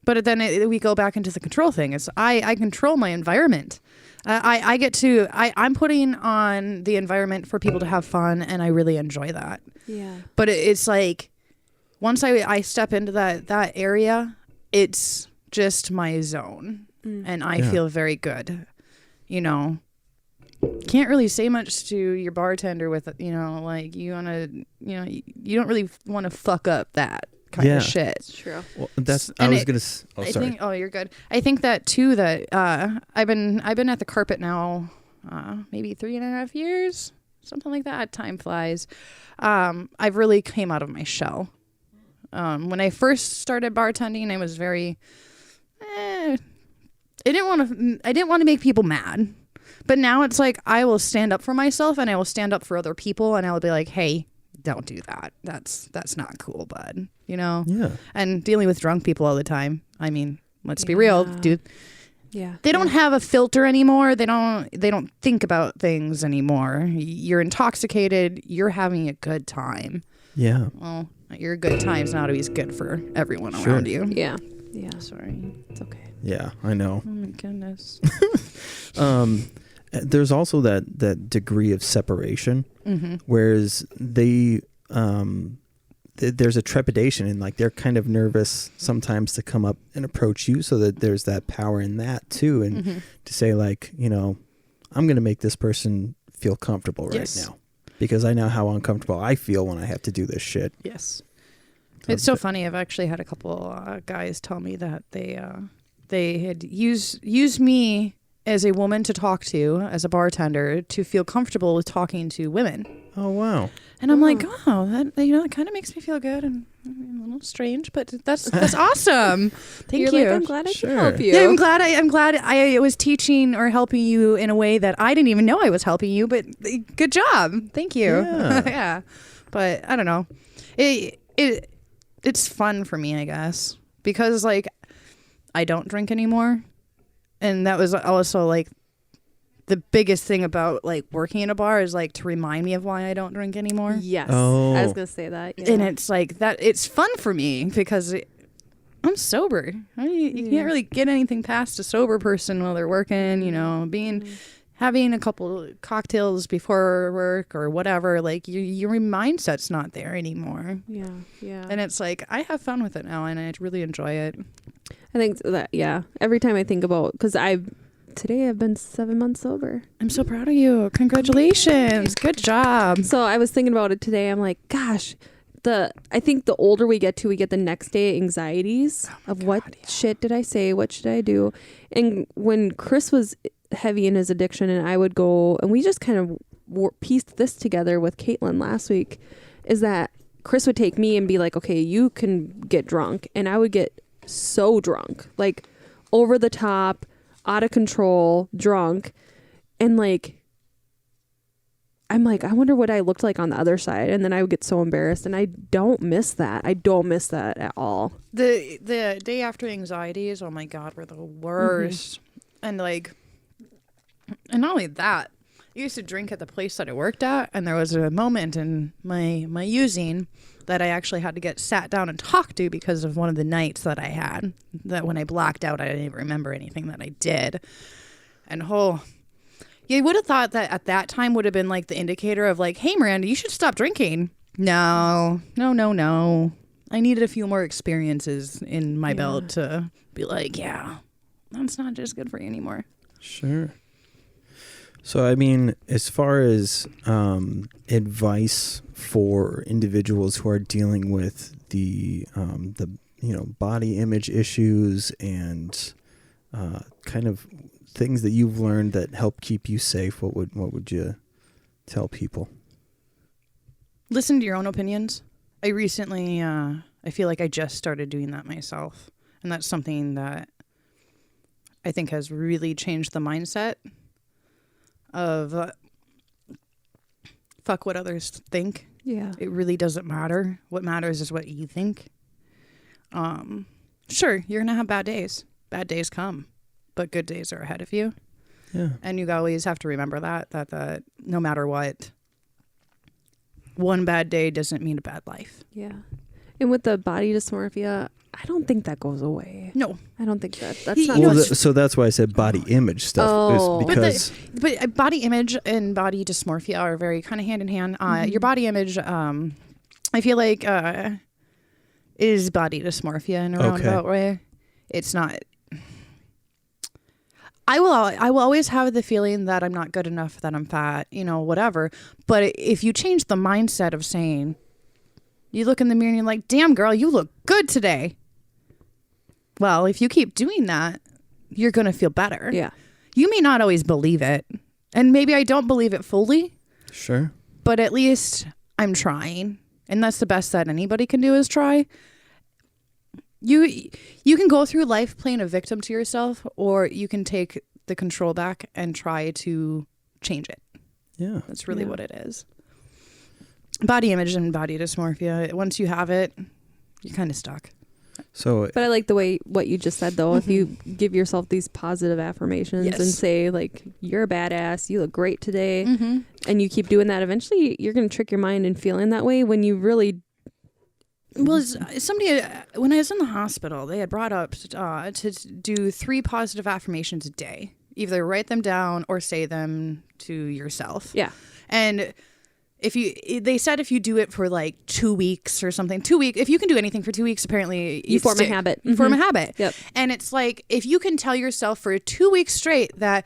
But then we go back into the control thing. It's I control my environment. I'm putting on the environment for people to have fun, and I really enjoy that. Yeah. But it's like once I step into that area, it's just my zone, and I Yeah. feel very good. Can't really say much to your bartender with you don't really want to fuck up that kind Yeah. of shit. It's true. well, that's. And I was it- gonna. I Sorry. think. Oh, you're good. I think that too. That I've been at the carpet now, maybe 3.5 years, something like that. Time flies. I've really came out of my shell. When I first started bartending, I was very. I didn't want to make people mad, but now it's like I will stand up for myself and I will stand up for other people, and I will be like, hey, don't do that. That's not cool, bud. Yeah. And dealing with drunk people all the time. I mean, let's be real, dude. Yeah. They don't have a filter anymore. They don't think about things anymore. You're intoxicated. You're having a good time. Yeah. Well, your good time's not always good for everyone Sure. around you. Yeah. Yeah. Sorry. It's okay. Yeah. I know. Oh my goodness. There's also that degree of separation, Mm-hmm. whereas there's a trepidation and they're kind of nervous sometimes to come up and approach you, so that there's that power in that too, and Mm-hmm. to say I'm going to make this person feel comfortable right Yes. now because I know how uncomfortable I feel when I have to do this shit. Yes. It's so funny. I've actually had a couple guys tell me that they had used me as a woman to talk to, as a bartender, to feel comfortable with talking to women. Oh, wow. And I'm like, oh, that that kind of makes me feel good and a little strange, but that's awesome. Thank you. Like, I'm glad I can help you. Yeah, I'm glad I was teaching or helping you in a way that I didn't even know I was helping you, but good job. Thank you. Yeah. Yeah. But I don't know. It's fun for me, I guess, because like I don't drink anymore. And that was also like the biggest thing about like working in a bar is like to remind me of why I don't drink anymore. Yes. Oh. I was going to say that. Yeah. And it's like that. It's fun for me because I'm sober. You can't really get anything past a sober person while they're working, having a couple cocktails before work or whatever. Like your mindset's not there anymore. Yeah. Yeah. And it's like, I have fun with it now and I really enjoy it. I think that, yeah. Every time I think about, because today I've been 7 months sober. I'm so proud of you. Congratulations. Good job. So I was thinking about it today. I'm like, gosh, I think the older we get the next day anxieties of what shit did I say? What should I do? And when Chris was heavy in his addiction and I would go, and we just kind of pieced this together with Caitlin last week, is that Chris would take me and be like, okay, you can get drunk. And I would get so drunk, like over the top, out of control, drunk. And like, I'm like, I wonder what I looked like on the other side. And then I would get so embarrassed. And I don't miss that. I don't miss that at all. The day after anxieties, oh my God, were the worst. And like, and not only that, I used to drink at the place that I worked at. And there was a moment in my using that I actually had to get sat down and talked to because of one of the nights that I had, that when I blacked out, I didn't even remember anything that I did. And you would have thought that at that time would have been like the indicator of like, hey, Miranda, you should stop drinking. No. I needed a few more experiences in my belt to be like, yeah, that's not just good for you anymore. Sure. So, I mean, as far as advice for individuals who are dealing with the body image issues and kind of things that you've learned that help keep you safe, what would you tell people? Listen to your own opinions. I recently, I feel like I just started doing that myself, and that's something that I think has really changed the mindset of fuck what others think. Yeah. It really doesn't matter. What matters is what you think. Sure, you're gonna have bad days. Bad days come, but good days are ahead of you. Yeah. And you always have to remember that no matter what, one bad day doesn't mean a bad life. Yeah. And with the body dysmorphia, I don't think that goes away. No. I don't think that's not. Well, so that's why I said body image stuff. Oh. Is because but body image and body dysmorphia are very kind of hand in hand. Your body image, I feel like, is body dysmorphia in a roundabout way. It's not. I will always have the feeling that I'm not good enough, that I'm fat, whatever. But if you change the mindset of saying, you look in the mirror and you're like, damn, girl, you look good today. Well, if you keep doing that, you're going to feel better. Yeah. You may not always believe it. And maybe I don't believe it fully. Sure. But at least I'm trying. And that's the best that anybody can do is try. You can go through life playing a victim to yourself, or you can take the control back and try to change it. Yeah. That's really what it is. Body image and body dysmorphia, once you have it, you're kind of stuck. So, but I like the way what you just said, though. If you give yourself these positive affirmations and say, like, you're a badass, you look great today, and you keep doing that, eventually you're going to trick your mind in feeling that way when you really... Well, somebody, when I was in the hospital, they had brought up to do 3 positive affirmations a day. Either write them down or say them to yourself. Yeah. And... they said if you do it for like 2 weeks or something, 2 weeks, if you can do anything for 2 weeks, apparently you form a habit. You form a habit. Yep. And it's like, if you can tell yourself for 2 weeks straight that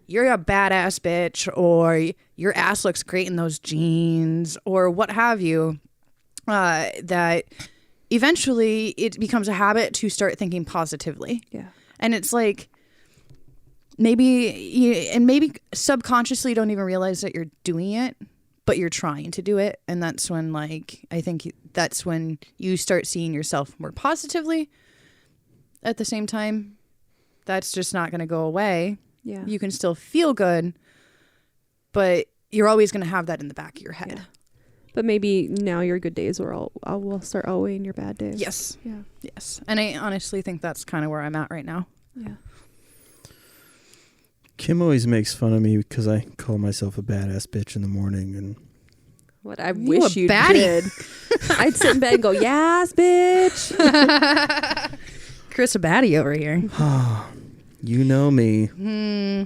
you're a badass bitch, or your ass looks great in those jeans, or what have you, that eventually it becomes a habit to start thinking positively. Yeah. And it's like, maybe subconsciously you don't even realize that you're doing it, but you're trying to do it. And that's when, like, I think that's when you start seeing yourself more positively. At the same time, that's just not going to go away. Yeah. You can still feel good, but you're always going to have that in the back of your head. Yeah. But maybe now your good days will start outweighing your bad days. Yes. Yeah. Yes. And I honestly think that's kind of where I'm at right now. Yeah. Kim always makes fun of me because I call myself a badass bitch in the morning, and What I wish you baddie. did. I'd sit in bed and go, yes, bitch. Chris a baddie over here. you know me. Hmm.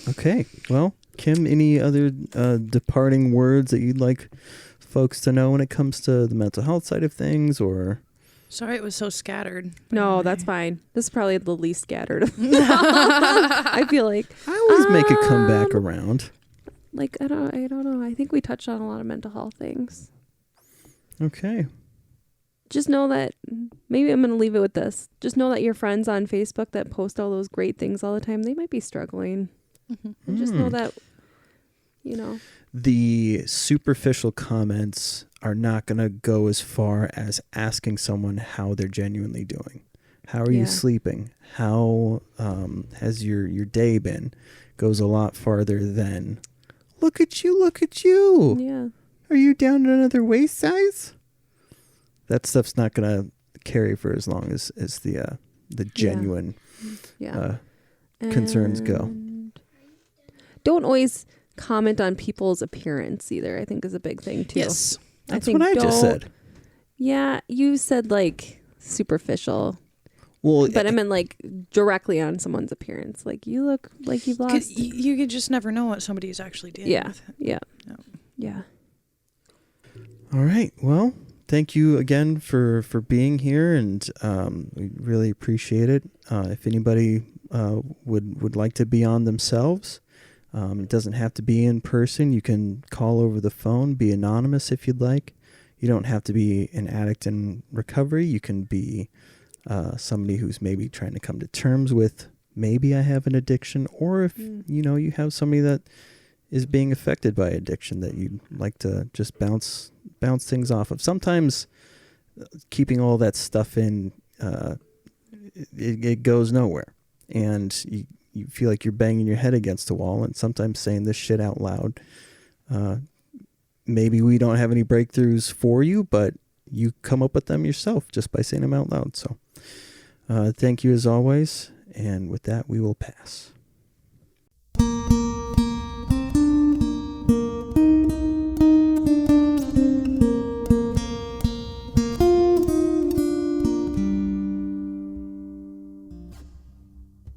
Okay, well, Kim, any other departing words that you'd like folks to know when it comes to the mental health side of things, or? Sorry it was so scattered. No, that's fine. This is probably the least scattered. I feel like I always make it come back around. like I don't know. I think we touched on a lot of mental health things. Okay. Just know that maybe I'm going to leave it with this. Just know that your friends on Facebook that post all those great things all the time, they might be struggling. Mm-hmm. And just know that, you know. The superficial comments are not going to go as far as asking someone how they're genuinely doing. How are you sleeping? How has your day been? Goes a lot farther than, look at you, look at you. Yeah. Are you down to another waist size? That stuff's not going to carry for as long as the genuine concerns go. Don't always comment on people's appearance either, I think is a big thing too. Yes. That's what I just said. Yeah, you said like superficial. Well, but I meant like directly on someone's appearance. Like you look like you've lost. You could just never know what somebody's actually dealing with. Yeah. No. Yeah. All right. Well, thank you again for being here, and we really appreciate it. If anybody would like to be on themselves, it doesn't have to be in person. You can call over the phone, be anonymous if you'd like. You don't have to be an addict in recovery. You can be somebody who's maybe trying to come to terms with, maybe I have an addiction, or if you have somebody that is being affected by addiction that you'd like to just bounce things off of. Sometimes keeping all that stuff in, it goes nowhere, and you feel like you're banging your head against a wall. And sometimes saying this shit out loud, maybe we don't have any breakthroughs for you, but you come up with them yourself just by saying them out loud. So thank you as always, and with that we will pass.